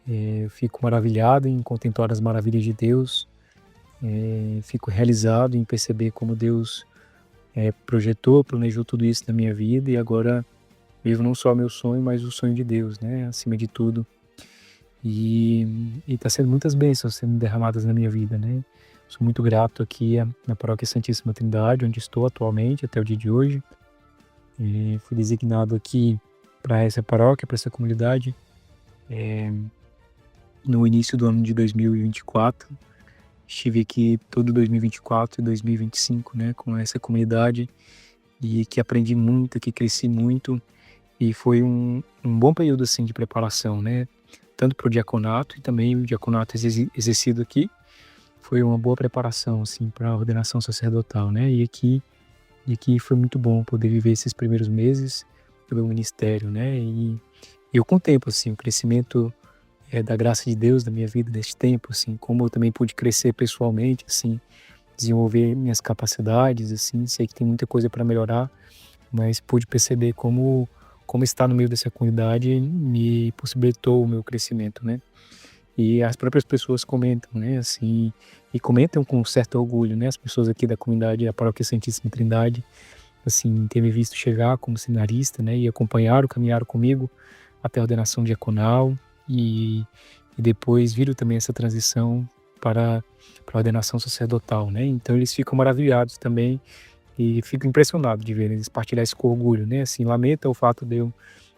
Eu fico maravilhado em contemplar as maravilhas de Deus, fico realizado em perceber como Deus planejou tudo isso na minha vida, e agora vivo não só meu sonho, mas o sonho de Deus, né, acima de tudo. E está sendo muitas bênçãos sendo derramadas na minha vida, né. Sou muito grato aqui na Paróquia Santíssima Trindade, onde estou atualmente, até o dia de hoje. Fui designado aqui para essa paróquia, para essa comunidade, no início do ano de 2024. Estive aqui todo 2024 e 2025, né, com essa comunidade, e que aprendi muito, que cresci muito, e foi um bom período assim de preparação, né, tanto para o diaconato e também o diaconato exercido aqui. Foi uma boa preparação assim para a ordenação sacerdotal, né, e aqui foi muito bom poder viver esses primeiros meses do meu ministério, né, e eu contemplo assim o crescimento da graça de Deus na minha vida neste tempo, assim, como eu também pude crescer pessoalmente, assim, desenvolver minhas capacidades, assim, sei que tem muita coisa para melhorar, mas pude perceber como estar no meio dessa comunidade me possibilitou o meu crescimento, né? E as próprias pessoas comentam, né, assim, e comentam com certo orgulho, né, as pessoas aqui da comunidade da Paróquia Santíssima Trindade, assim, ter me visto chegar como seminarista, né, e caminharam comigo até a ordenação diaconal, e depois viram também essa transição para a ordenação sacerdotal, né, então eles ficam maravilhados também, e fico impressionado de ver eles partilhar isso com orgulho, né, assim, lamenta o fato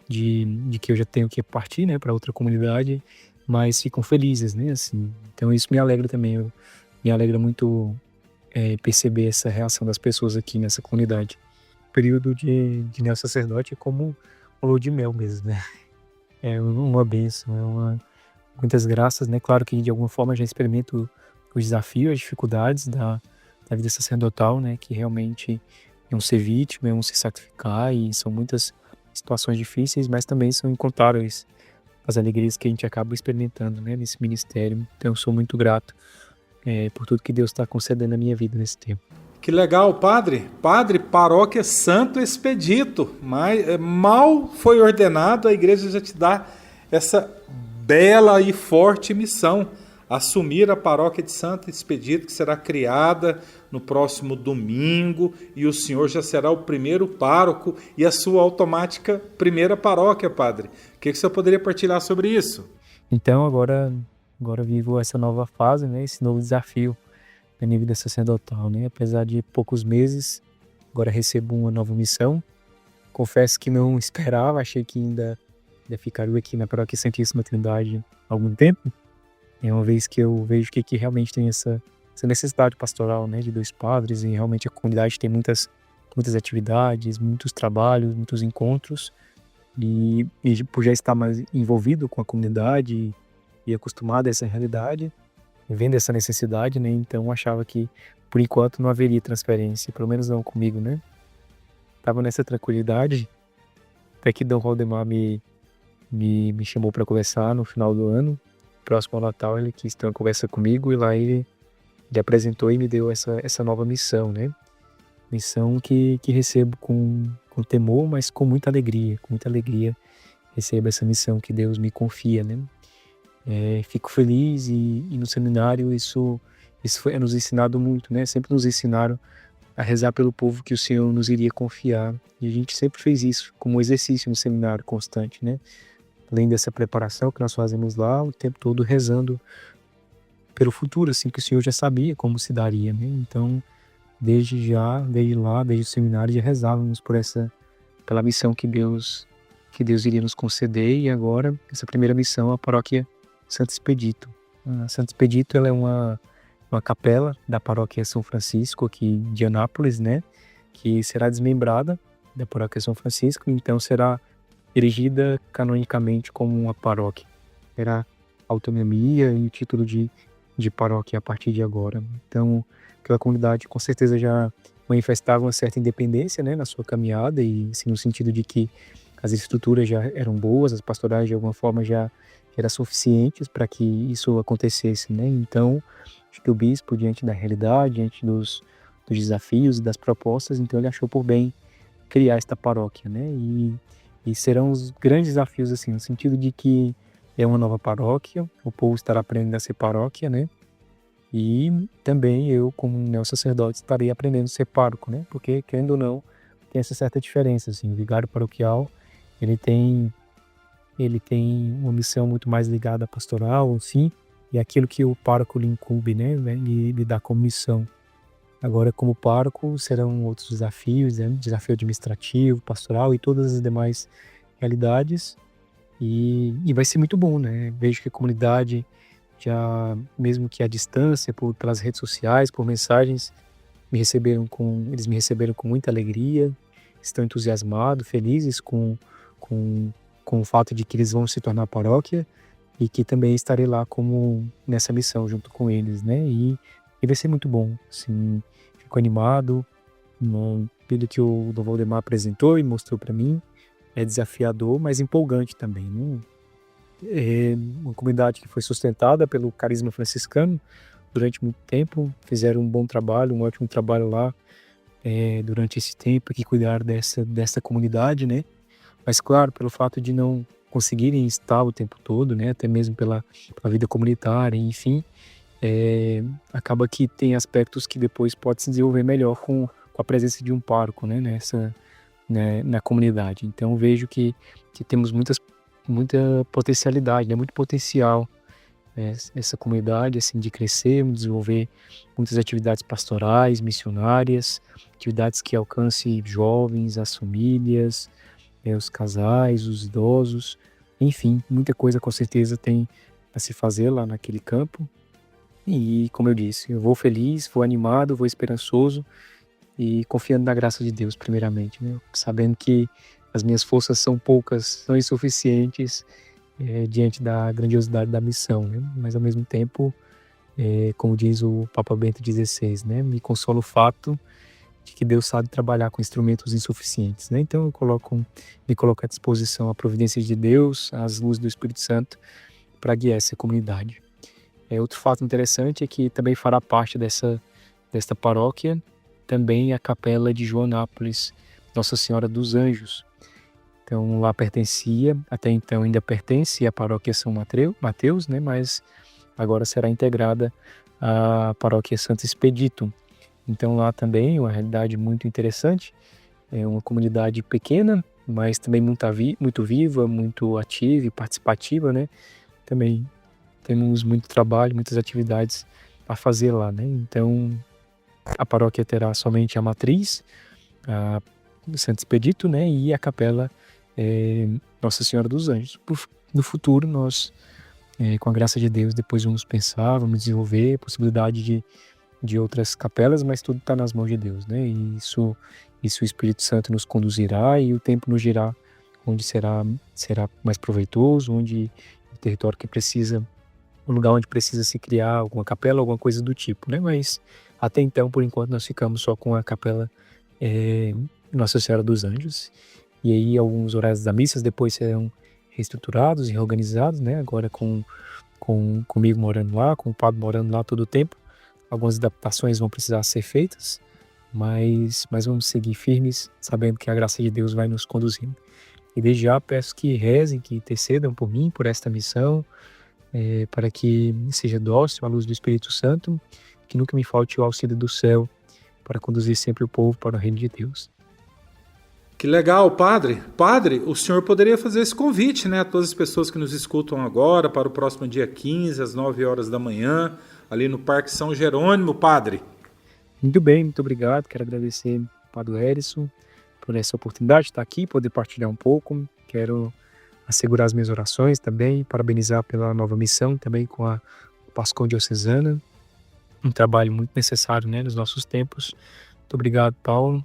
de que eu já tenho que partir, né, para outra comunidade, mas ficam felizes, né, assim, então isso me alegra também, me alegra muito perceber essa reação das pessoas aqui nessa comunidade. O período de neo-sacerdote é como um lua de mel mesmo, né, é uma bênção, muitas graças, né, claro que de alguma forma já experimento os desafios, as dificuldades da vida sacerdotal, né, que realmente é um ser vítima, é um se sacrificar, e são muitas situações difíceis, mas também são incontáveis as alegrias que a gente acaba experimentando, né, nesse ministério. Então eu sou muito grato por tudo que Deus está concedendo na minha vida nesse tempo. Que legal, Padre. Padre, Paróquia Santo Expedito. Mas, mal foi ordenado, a igreja já te dá essa bela e forte missão. Assumir a Paróquia de Santo Expedito, que será criada no próximo domingo, e o senhor já será o primeiro pároco e a sua automática primeira paróquia, Padre. O que o senhor poderia partilhar sobre isso? Então agora vivo essa nova fase, né, esse novo desafio na minha vida sacerdotal, né, apesar de poucos meses, agora recebo uma nova missão. Confesso que não esperava, achei que ainda ficaria aqui na Paróquia Santíssima Trindade há algum tempo. É uma vez que eu vejo que realmente tem essa necessidade pastoral, né, de 2 padres, e realmente a comunidade tem muitas atividades, muitos trabalhos, muitos encontros, e por já estar mais envolvido com a comunidade e acostumado a essa realidade, vendo essa necessidade, né, então achava que por enquanto não haveria transferência, pelo menos não comigo, né. Estava nessa tranquilidade, até que Dom Valdemar me chamou para conversar no final do ano. Próximo ao Natal, ele quis ter uma conversa comigo, e lá ele apresentou e me deu essa nova missão, né? Missão que recebo com temor, mas com muita alegria, recebo essa missão que Deus me confia, né? Fico feliz, e no seminário isso foi nos ensinado muito, né? Sempre nos ensinaram a rezar pelo povo que o Senhor nos iria confiar, e a gente sempre fez isso como exercício no seminário constante, né? Além dessa preparação que nós fazemos lá, o tempo todo rezando pelo futuro, assim, que o Senhor já sabia como se daria, né? Então, desde o seminário, já rezávamos pela missão que Deus iria nos conceder, e agora, essa primeira missão, a Paróquia Santo Expedito. A Santo Expedito, ela é uma capela da Paróquia São Francisco, aqui de Anápolis, né? Que será desmembrada da Paróquia São Francisco, então será erigida canonicamente como uma paróquia. Terá autonomia e o título de de paróquia a partir de agora. Então, aquela comunidade com certeza já manifestava uma certa independência, né, na sua caminhada, e assim, no sentido de que as estruturas já eram boas, as pastorais de alguma forma já eram suficientes para que isso acontecesse, né? Então, acho que o bispo, diante da realidade, diante dos desafios e das propostas, então ele achou por bem criar esta paróquia, né? E serão os grandes desafios, assim, no sentido de que é uma nova paróquia, o povo estará aprendendo a ser paróquia, né? E também eu, como neo-sacerdote, estarei aprendendo a ser pároco, né? Porque, querendo ou não, tem essa certa diferença, assim, o vigário paroquial, ele tem uma missão muito mais ligada à pastoral, sim, e aquilo que o pároco lhe incumbe, né? Lhe dá como missão. Agora, como pároco, serão outros desafios, né? Desafio administrativo, pastoral e todas as demais realidades. E vai ser muito bom, né? Vejo que a comunidade, já mesmo que à distância, pelas redes sociais, por mensagens, eles me receberam com muita alegria, estão entusiasmados, felizes com o fato de que eles vão se tornar paróquia, e que também estarei lá como nessa missão junto com eles, né? E vai ser muito bom, assim, fico animado, pelo que o Dom Valdemar apresentou e mostrou para mim, é desafiador, mas empolgante também, né? É uma comunidade que foi sustentada pelo carisma franciscano durante muito tempo, fizeram um bom trabalho, um ótimo trabalho lá durante esse tempo, que cuidaram dessa comunidade, né? Mas claro, pelo fato de não conseguirem estar o tempo todo, né? Até mesmo pela vida comunitária, enfim, acaba que tem aspectos que depois pode se desenvolver melhor com a presença de um pároco, né? Na comunidade. Então vejo que temos muita potencialidade, né? Muito potencial, essa comunidade, assim, de crescer, desenvolver muitas atividades pastorais, missionárias, atividades que alcancem jovens, as famílias, os casais, os idosos, enfim, muita coisa com certeza tem a se fazer lá naquele campo. E, como eu disse, eu vou feliz, vou animado, vou esperançoso e confiando na graça de Deus, primeiramente, né? Sabendo que as minhas forças são poucas, são insuficientes diante da grandiosidade da missão, né? Mas, ao mesmo tempo, como diz o Papa Bento XVI, né? Me consola o fato de que Deus sabe trabalhar com instrumentos insuficientes, né? Então eu me coloco à disposição a providência de Deus, as luzes do Espírito Santo, para guiar essa comunidade. Outro fato interessante é que também fará parte desta paróquia também a capela de Joanápolis, Nossa Senhora dos Anjos. Então lá até então ainda pertence à paróquia São Mateus, né? Mas agora será integrada à paróquia Santo Expedito. Então lá também uma realidade muito interessante, é uma comunidade pequena, mas também muito viva, muito ativa e participativa, né? Também temos muito trabalho, muitas atividades a fazer lá, né? Então a paróquia terá somente a matriz, a Santo Expedito, né? E a capela Nossa Senhora dos Anjos. No futuro nós, com a graça de Deus, depois vamos pensar, vamos desenvolver a possibilidade de outras capelas, mas tudo está nas mãos de Deus, né? E isso o Espírito Santo nos conduzirá e o tempo nos dirá onde será mais proveitoso, onde o território que precisa, o lugar onde precisa se criar alguma capela, alguma coisa do tipo, né? Mas até então, por enquanto, nós ficamos só com a capela Nossa Senhora dos Anjos. E aí alguns horários da missa depois serão reestruturados e reorganizados, né? Agora comigo morando lá, com o padre morando lá todo o tempo. Algumas adaptações vão precisar ser feitas, mas vamos seguir firmes, sabendo que a graça de Deus vai nos conduzindo. E desde já peço que rezem, que intercedam por mim, por esta missão, para que seja dócil à luz do Espírito Santo, que nunca me falte o auxílio do céu, para conduzir sempre o povo para o reino de Deus. Que legal, padre. Padre, o senhor poderia fazer esse convite, né, a todas as pessoas que nos escutam agora, para o próximo dia 15, às 9 horas da manhã, ali no Parque São Jerônimo, padre. Muito bem, muito obrigado. Quero agradecer ao padre Hérison por essa oportunidade de estar aqui, poder partilhar um pouco. Quero assegurar as minhas orações também, parabenizar pela nova missão também com a Pascom Diocesana. Um trabalho muito necessário, né, nos nossos tempos. Muito obrigado, Paulo.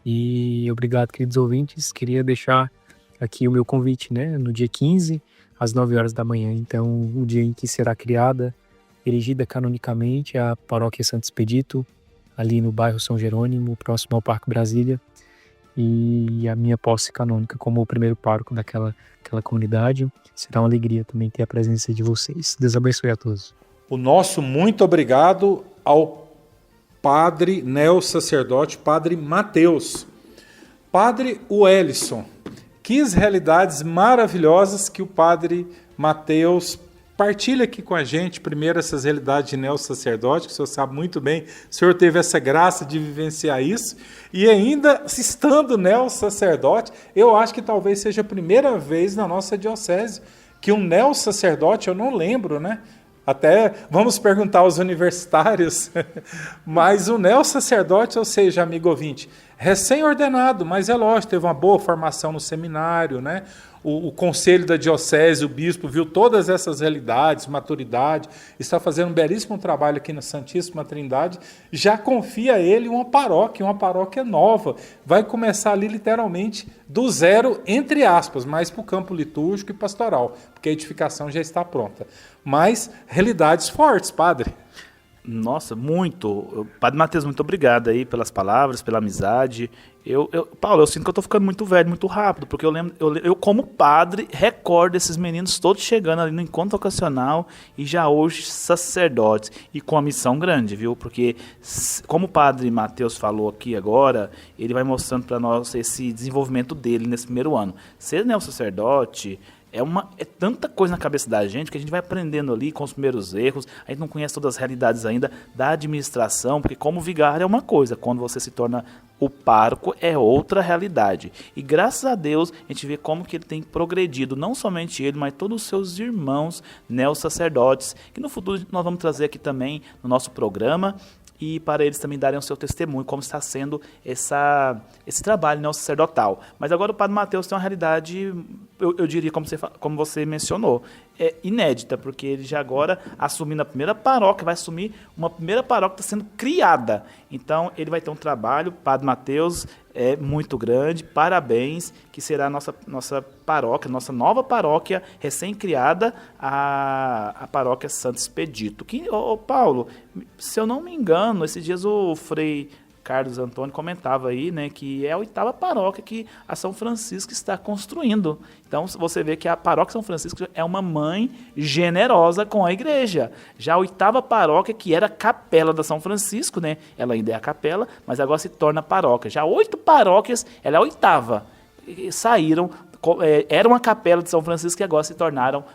E obrigado, queridos ouvintes. Queria deixar aqui o meu convite, né, no dia 15, às 9 horas da manhã. Então, o dia em que será criada erigida canonicamente a paróquia Santo Expedito, ali no bairro São Jerônimo, próximo ao Parque Brasília, e a minha posse canônica como o primeiro pároco daquela comunidade. Será uma alegria também ter a presença de vocês. Deus abençoe a todos. O nosso muito obrigado ao padre neo-sacerdote, padre Mateus. Padre Wellison, que realidades maravilhosas que o padre Mateus partilha aqui com a gente. Primeiro, essas realidades de neo-sacerdote, que o senhor sabe muito bem, o senhor teve essa graça de vivenciar isso, e ainda estando neo-sacerdote, eu acho que talvez seja a primeira vez na nossa diocese que um neo-sacerdote, eu não lembro, né? Até vamos perguntar aos universitários, mas o neo-sacerdote, ou seja, amigo ouvinte, recém-ordenado, mas é lógico, teve uma boa formação no seminário, né? O conselho da diocese, o bispo, viu todas essas realidades, maturidade, está fazendo um belíssimo trabalho aqui na Santíssima Trindade, já confia a ele uma paróquia nova, vai começar ali literalmente do zero, entre aspas, mais para o campo litúrgico e pastoral, porque a edificação já está pronta. Mas realidades fortes, padre. Nossa, muito. Padre Mateus, muito obrigado aí pelas palavras, pela amizade. Paulo, eu sinto que eu tô ficando muito velho, muito rápido, porque eu como padre, recordo esses meninos todos chegando ali no encontro ocasional e já hoje sacerdotes e com a missão grande, viu? Porque, como o padre Mateus falou aqui agora, ele vai mostrando para nós esse desenvolvimento dele nesse primeiro ano. Ser neo-sacerdote é tanta coisa na cabeça da gente que a gente vai aprendendo ali com os primeiros erros. A gente não conhece todas as realidades ainda da administração, porque como vigário é uma coisa, quando você se torna o pároco é outra realidade. E graças a Deus a gente vê como que ele tem progredido, não somente ele, mas todos os seus irmãos neo-sacerdotes, que no futuro nós vamos trazer aqui também no nosso programa, e para eles também darem o seu testemunho, como está sendo esse trabalho neo-sacerdotal. Mas agora o Padre Mateus tem uma realidade, eu diria, como você mencionou, inédita, porque ele já agora, assumindo a primeira paróquia, vai assumir uma primeira paróquia que está sendo criada. Então, ele vai ter um trabalho, Padre Mateus, muito grande, parabéns, que será a nossa paróquia, nossa nova paróquia recém-criada, a paróquia Santo Expedito. Paulo, se eu não me engano, esses dias o Frei Carlos Antônio comentava aí, né, que é a 8ª paróquia que a São Francisco está construindo. Então, você vê que a paróquia São Francisco é uma mãe generosa com a igreja. Já a 8ª paróquia, que era a capela da São Francisco, né, ela ainda é a capela, mas agora se torna paróquia. Já 8 paróquias, ela é a 8ª. Saíram, era uma capela de São Francisco que agora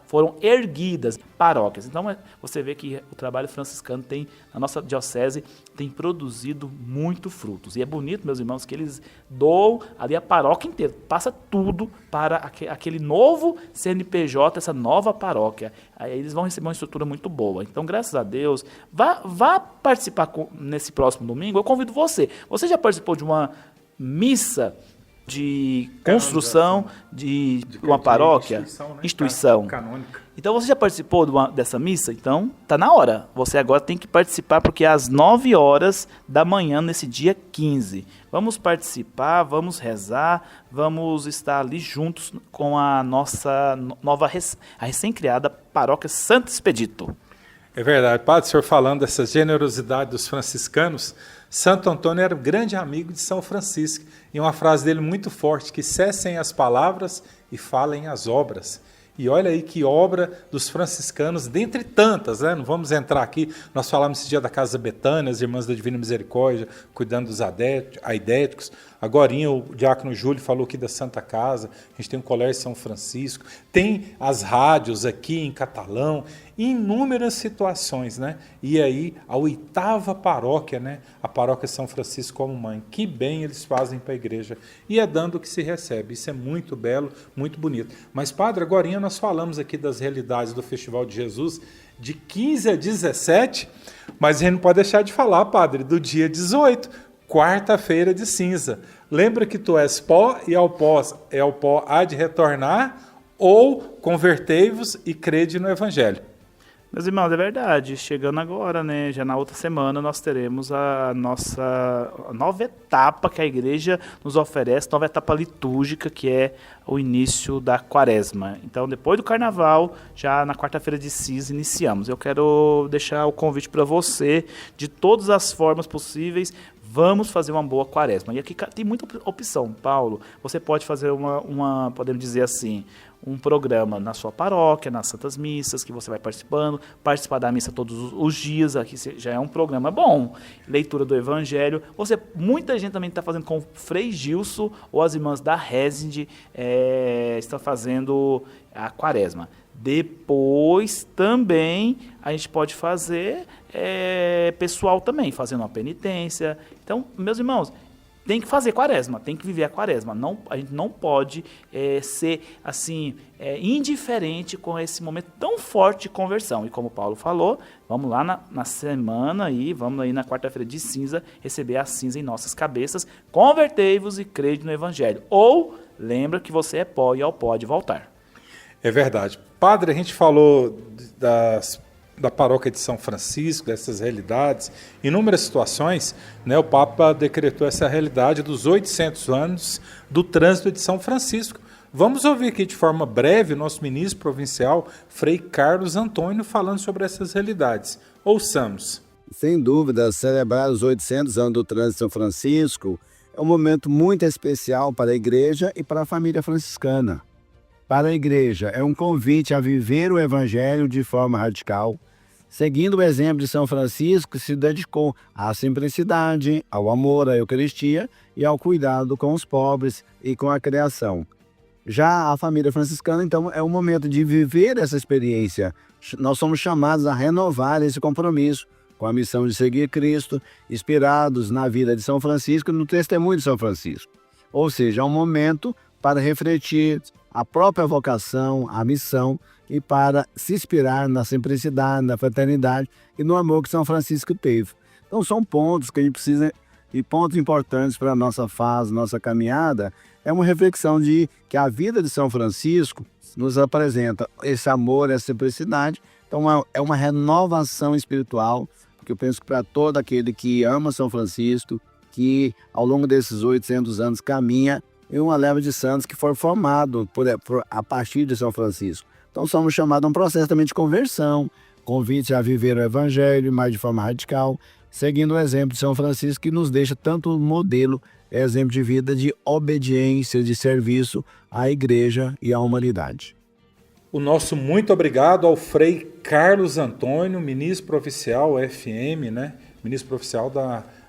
foram erguidas paróquias. Então, você vê que o trabalho franciscano na nossa diocese, tem produzido muito frutos. E é bonito, meus irmãos, que eles doam ali a paróquia inteira, passa tudo para aquele novo CNPJ, essa nova paróquia. Aí eles vão receber uma estrutura muito boa. Então, graças a Deus, vá participar nesse próximo domingo. Eu convido você. Você já participou de uma missa de construção de uma paróquia? Instituição. Canônica. Então, você já participou dessa missa? Então, está na hora. Você agora tem que participar, porque é às 9 horas da manhã, nesse dia 15. Vamos participar, vamos rezar, vamos estar ali juntos com a nossa a recém-criada paróquia Santo Expedito. É verdade. Padre, o senhor falando dessa generosidade dos franciscanos, Santo Antônio era um grande amigo de São Francisco. E uma frase dele muito forte, que cessem as palavras e falem as obras. E olha aí que obra dos franciscanos, dentre tantas, né? Não vamos entrar aqui, nós falamos esse dia da Casa Betânia, as Irmãs da Divina Misericórdia, cuidando dos aidéticos. Agorinha o diácono Júlio falou aqui da Santa Casa, a gente tem o Colégio São Francisco, tem as rádios aqui em catalão, inúmeras situações, né? E aí a 8ª paróquia, né? A paróquia São Francisco como mãe, que bem eles fazem para a igreja, e é dando o que se recebe, isso é muito belo, muito bonito. Mas, padre, agorinha nós falamos aqui das realidades do Festival de Jesus, de 15 a 17, mas a gente não pode deixar de falar, padre, do dia 18, quarta-feira de cinza. Lembra que tu és pó e ao pó há de retornar, ou convertei-vos e crede no Evangelho. Meus irmãos, é verdade. Chegando agora, né? Já na outra semana nós teremos a nova etapa que a igreja nos oferece, nova etapa litúrgica, que é o início da quaresma. Então, depois do carnaval, já na quarta-feira de cinza, iniciamos. Eu quero deixar o convite para você, de todas as formas possíveis. Vamos fazer uma boa quaresma. E aqui tem muita opção, Paulo. Você pode fazer podemos dizer assim, um programa na sua paróquia, nas Santas Missas, que você vai participar da missa todos os dias, aqui já é um programa bom. Leitura do Evangelho. Muita gente também está fazendo com o Frei Gilson, ou as irmãs da Resende, está fazendo a quaresma. Depois também a gente pode fazer pessoal também, fazendo uma penitência. Então, meus irmãos, tem que fazer quaresma, tem que viver a quaresma. A gente não pode ser assim indiferente com esse momento tão forte de conversão. E como o Paulo falou, vamos lá na semana aí, vamos aí na quarta-feira de cinza, receber a cinza em nossas cabeças. Convertei-vos e crede no Evangelho. Ou lembra que você é pó e ao pó de voltar. É verdade. Padre, a gente falou da paróquia de São Francisco, dessas realidades, inúmeras situações, né? O Papa decretou essa realidade dos 800 anos do trânsito de São Francisco. Vamos ouvir aqui de forma breve o nosso ministro provincial, Frei Carlos Antônio, falando sobre essas realidades. Ouçamos. Sem dúvida, celebrar os 800 anos do trânsito de São Francisco é um momento muito especial para a Igreja e para a família franciscana. Para a Igreja, é um convite a viver o Evangelho de forma radical, seguindo o exemplo de São Francisco, que se dedicou à simplicidade, ao amor à Eucaristia e ao cuidado com os pobres e com a criação. Já a família franciscana, então, é o momento de viver essa experiência. Nós somos chamados a renovar esse compromisso com a missão de seguir Cristo, inspirados na vida de São Francisco e no testemunho de São Francisco. Ou seja, é um momento para refletir a própria vocação, a missão, e para se inspirar na simplicidade, na fraternidade e no amor que São Francisco teve. Então são pontos que a gente precisa, e pontos importantes para a nossa fase, nossa caminhada, é uma reflexão de que a vida de São Francisco nos apresenta esse amor, essa simplicidade. Então é uma renovação espiritual, que eu penso que para todo aquele que ama São Francisco, que ao longo desses 800 anos caminha em uma leva de santos que foi formado a partir de São Francisco. Então somos chamados a um processo também de conversão, convite a viver o Evangelho, mas de forma radical, seguindo o exemplo de São Francisco, que nos deixa tanto modelo, exemplo de vida, de obediência, de serviço à Igreja e à humanidade. O nosso muito obrigado ao Frei Carlos Antônio, ministro provincial FM, né? Ministro provincial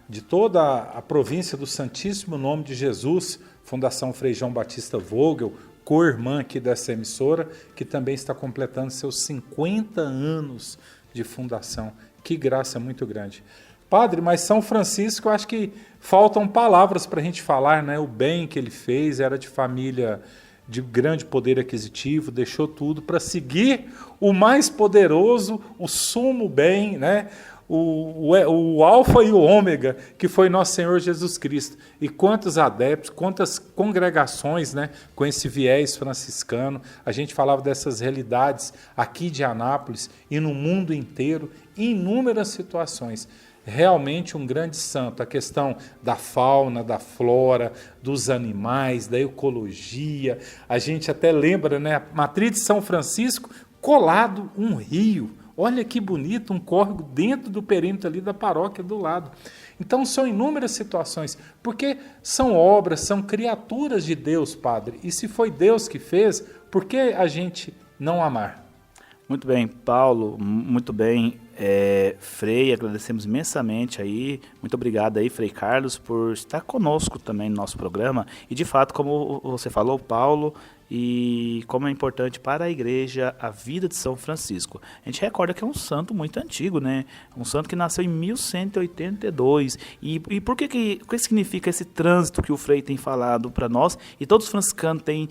de toda a província do Santíssimo Nome de Jesus, Fundação Frei João Batista Vogel, co-irmã aqui dessa emissora, que também está completando seus 50 anos de fundação. Que graça muito grande. Padre, mas São Francisco, eu acho que faltam palavras para a gente falar, né? O bem que ele fez, era de família de grande poder aquisitivo, deixou tudo para seguir o mais poderoso, o sumo bem, né? O alfa e o ômega, que foi nosso Senhor Jesus Cristo. E quantos adeptos, quantas congregações, né, com esse viés franciscano. A gente falava dessas realidades aqui de Anápolis e no mundo inteiro, em inúmeras situações. Realmente um grande santo. A questão da fauna, da flora, dos animais, da ecologia. A gente até lembra, né, a matriz de São Francisco, colado um rio. Olha que bonito, um córrego dentro do perímetro ali da paróquia do lado. Então são inúmeras situações, porque são obras, são criaturas de Deus, Padre. E se foi Deus que fez, por que a gente não amar? Muito bem, Paulo, muito bem. Frei, agradecemos imensamente aí, muito obrigado aí, Frei Carlos, por estar conosco também no nosso programa. E de fato, como você falou, Paulo, e como é importante para a Igreja a vida de São Francisco. A gente recorda que é um santo muito antigo, né? Um santo que nasceu em 1182. E por que significa esse trânsito que o Frei tem falado para nós e todos os franciscanos têm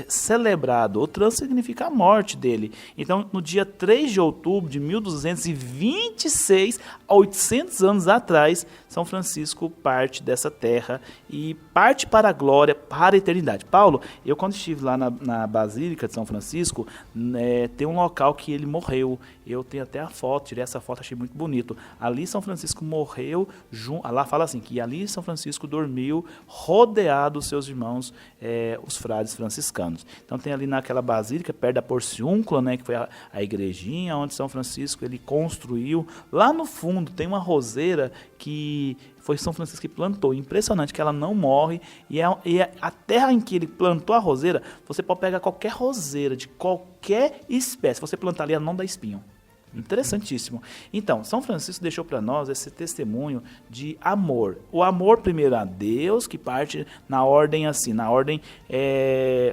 celebrado? O trânsito significa a morte dele. Então, no dia 3 de outubro de 1226, há 800 anos atrás, São Francisco parte dessa terra e parte para a glória, para a eternidade. Paulo, quando quando estive lá na Basílica de São Francisco, tem um local que ele morreu. Eu tenho até a foto, tirei essa foto, achei muito bonito. Ali São Francisco morreu, lá fala assim, que ali São Francisco dormiu rodeado dos seus irmãos, os frades franciscanos. Então tem ali naquela basílica, perto da Porciúncula, né, que foi a igrejinha onde São Francisco ele construiu. Lá no fundo tem uma roseira que foi São Francisco que plantou. Impressionante que ela não morre. E a terra em que ele plantou a roseira, você pode pegar qualquer roseira de qualquer espécie. Você plantar ali, ela não dá espinho. Interessantíssimo. Então, São Francisco deixou para nós esse testemunho de amor. O amor primeiro a Deus, que parte na ordem assim, na ordem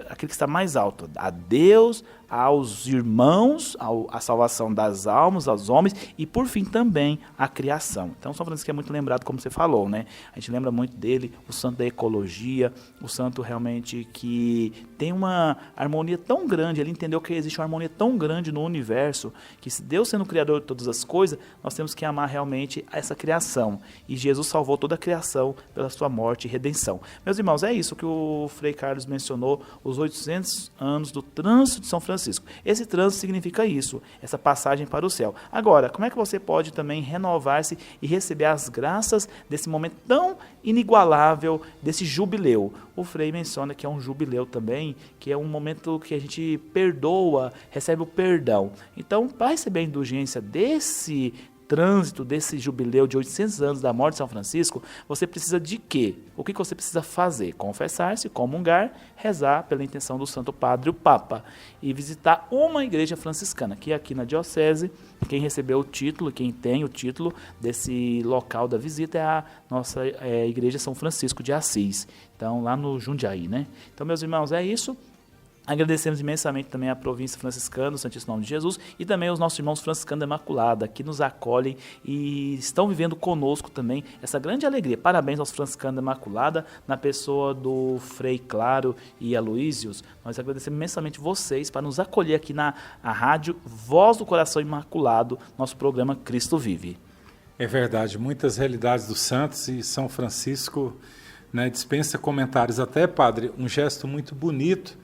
aquele que está mais alto, a Deus, aos irmãos, a salvação das almas, aos homens e por fim também a criação. Então São Francisco é muito lembrado, como você falou, né? A gente lembra muito dele, o santo da ecologia, o santo realmente que tem uma harmonia tão grande, ele entendeu que existe uma harmonia tão grande no universo, que se Deus sendo o criador de todas as coisas, nós temos que amar realmente essa criação. E Jesus salvou toda a criação pela sua morte e redenção. Meus irmãos, é isso que o Frei Carlos mencionou, os 800 anos do trânsito de São Francisco. Esse trânsito significa isso, essa passagem para o céu. Agora, como é que você pode também renovar-se e receber as graças desse momento tão inigualável, desse jubileu? O Frei menciona que é um jubileu também, que é um momento que a gente perdoa, recebe o perdão. Então, para receber a indulgência desse trânsito, desse jubileu de 800 anos da morte de São Francisco, você precisa de quê? O que você precisa fazer? Confessar-se, comungar, rezar pela intenção do Santo Padre, o Papa, e visitar uma igreja franciscana, que aqui na Diocese, quem recebeu o título, quem tem o título desse local da visita é a nossa Igreja São Francisco de Assis, então lá no Jundiaí, né? Então, meus irmãos, é isso. Agradecemos imensamente também a província franciscana, o Santíssimo Nome de Jesus, e também os nossos irmãos franciscanos da Imaculada, que nos acolhem e estão vivendo conosco também essa grande alegria. Parabéns aos franciscanos da Imaculada, na pessoa do Frei Claro e Aloísios. Nós agradecemos imensamente vocês para nos acolher aqui na rádio Voz do Coração Imaculado, nosso programa Cristo Vive. É verdade, muitas realidades dos santos e São Francisco, né, dispensa comentários. Até, padre, um gesto muito bonito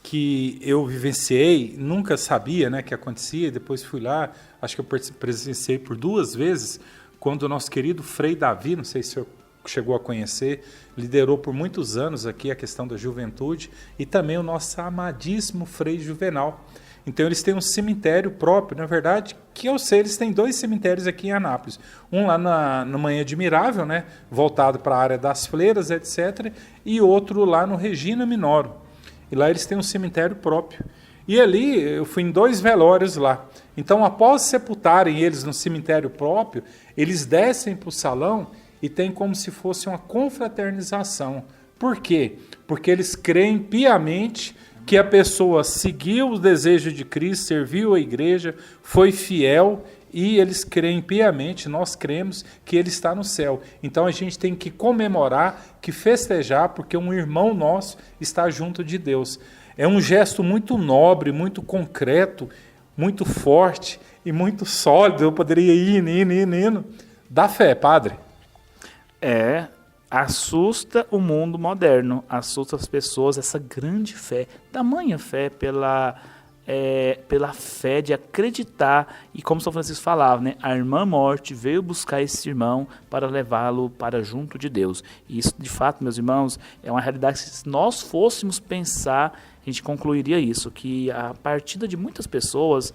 que eu vivenciei, nunca sabia, né, que acontecia, depois fui lá, acho que eu presenciei por 2 vezes, quando o nosso querido Frei Davi, não sei se o senhor chegou a conhecer, liderou por muitos anos aqui a questão da juventude, e também o nosso amadíssimo Frei Juvenal. Então eles têm um cemitério próprio, na verdade, que eu sei, eles têm 2 cemitérios aqui em Anápolis. Um lá na Manhã Admirável, né, voltado para a área das fleiras, etc., e outro lá no Regina Minoro. E lá eles têm um cemitério próprio. E ali eu fui em 2 velórios lá. Então, após sepultarem eles no cemitério próprio, eles descem para o salão e tem como se fosse uma confraternização. Por quê? Porque eles creem piamente que a pessoa seguiu o desejo de Cristo, serviu a igreja, foi fiel, e eles creem piamente, nós cremos que ele está no céu. Então a gente tem que comemorar, que festejar, porque um irmão nosso está junto de Deus. É um gesto muito nobre, muito concreto, muito forte e muito sólido. Eu poderia ir indo. Da fé, padre. Assusta o mundo moderno, assusta as pessoas, essa grande fé, tamanha fé pela fé de acreditar, e como São Francisco falava, né, a irmã morte veio buscar esse irmão para levá-lo para junto de Deus. E isso, de fato, meus irmãos, é uma realidade que, se nós fôssemos pensar, a gente concluiria isso, que a partida de muitas pessoas,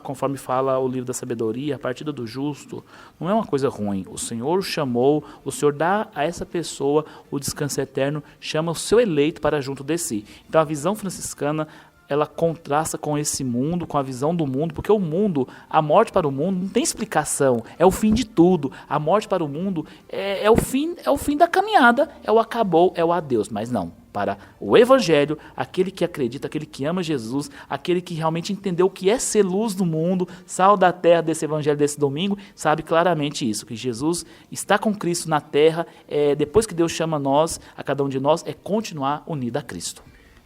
conforme fala o livro da sabedoria, a partida do justo não é uma coisa ruim. O Senhor o chamou, o Senhor dá a essa pessoa o descanso eterno, chama o seu eleito para junto de si. Então a visão franciscana, ela contrasta com esse mundo, com a visão do mundo, porque o mundo, a morte para o mundo não tem explicação, é o fim de tudo. A morte para o mundo é o fim da caminhada, é o acabou, é o adeus. Mas não, para o Evangelho, aquele que acredita, aquele que ama Jesus, aquele que realmente entendeu o que é ser luz do mundo, sal da terra desse Evangelho desse domingo, sabe claramente isso, que Jesus está com Cristo na terra, depois que Deus chama nós, a cada um de nós, é continuar unido a Cristo.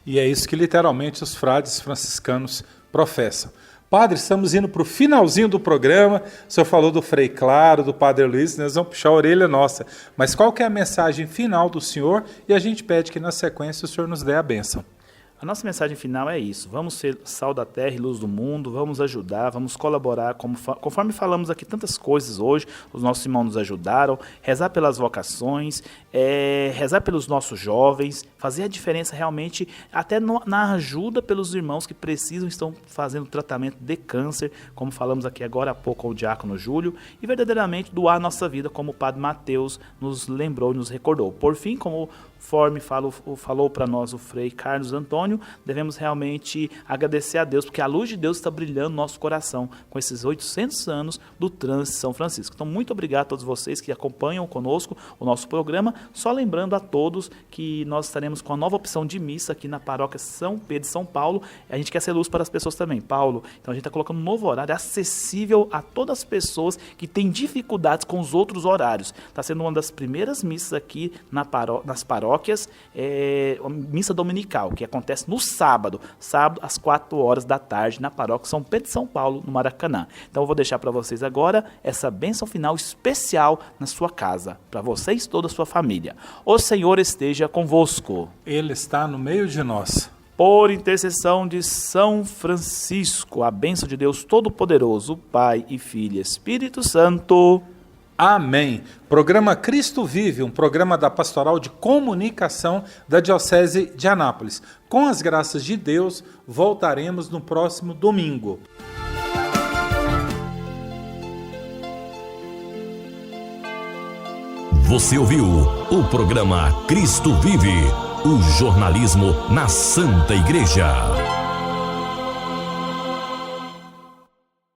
E é isso que literalmente os frades franciscanos professam. Padre, estamos indo para o finalzinho do programa. O senhor falou do Frei Claro, do Padre Luiz, nós vamos puxar a orelha nossa. Mas qual que é a mensagem final do senhor? E a gente pede que na sequência o senhor nos dê a bênção. A nossa mensagem final é isso: vamos ser sal da terra e luz do mundo, vamos ajudar, vamos colaborar, conforme falamos aqui tantas coisas hoje, os nossos irmãos nos ajudaram, rezar pelas vocações, rezar pelos nossos jovens, fazer a diferença realmente até na ajuda pelos irmãos que precisam, estão fazendo tratamento de câncer, como falamos aqui agora há pouco com o diácono Júlio, e verdadeiramente doar a nossa vida, como o Padre Mateus nos lembrou e nos recordou. Por fim, conforme falou para nós o Frei Carlos Antônio, devemos realmente agradecer a Deus, porque a luz de Deus está brilhando no nosso coração com esses 800 anos do Trânsito de São Francisco. Então, muito obrigado a todos vocês que acompanham conosco o nosso programa. Só lembrando a todos que nós estaremos com a nova opção de missa aqui na paróquia São Pedro de São Paulo. A gente quer ser luz para as pessoas também, Paulo. Então, a gente está colocando um novo horário acessível a todas as pessoas que têm dificuldades com os outros horários. Está sendo uma das primeiras missas aqui nas paróquias, missa dominical, que acontece no sábado às 4 horas da tarde, na paróquia São Pedro de São Paulo, no Maracanã. Então eu vou deixar para vocês agora essa bênção final especial na sua casa, para vocês e toda a sua família. O Senhor esteja convosco. Ele está no meio de nós. Por intercessão de São Francisco, a bênção de Deus Todo-Poderoso, Pai e Filho e Espírito Santo. Amém. Programa Cristo Vive, um programa da Pastoral de Comunicação da Diocese de Anápolis. Com as graças de Deus, voltaremos no próximo domingo. Você ouviu o programa Cristo Vive, o jornalismo na Santa Igreja.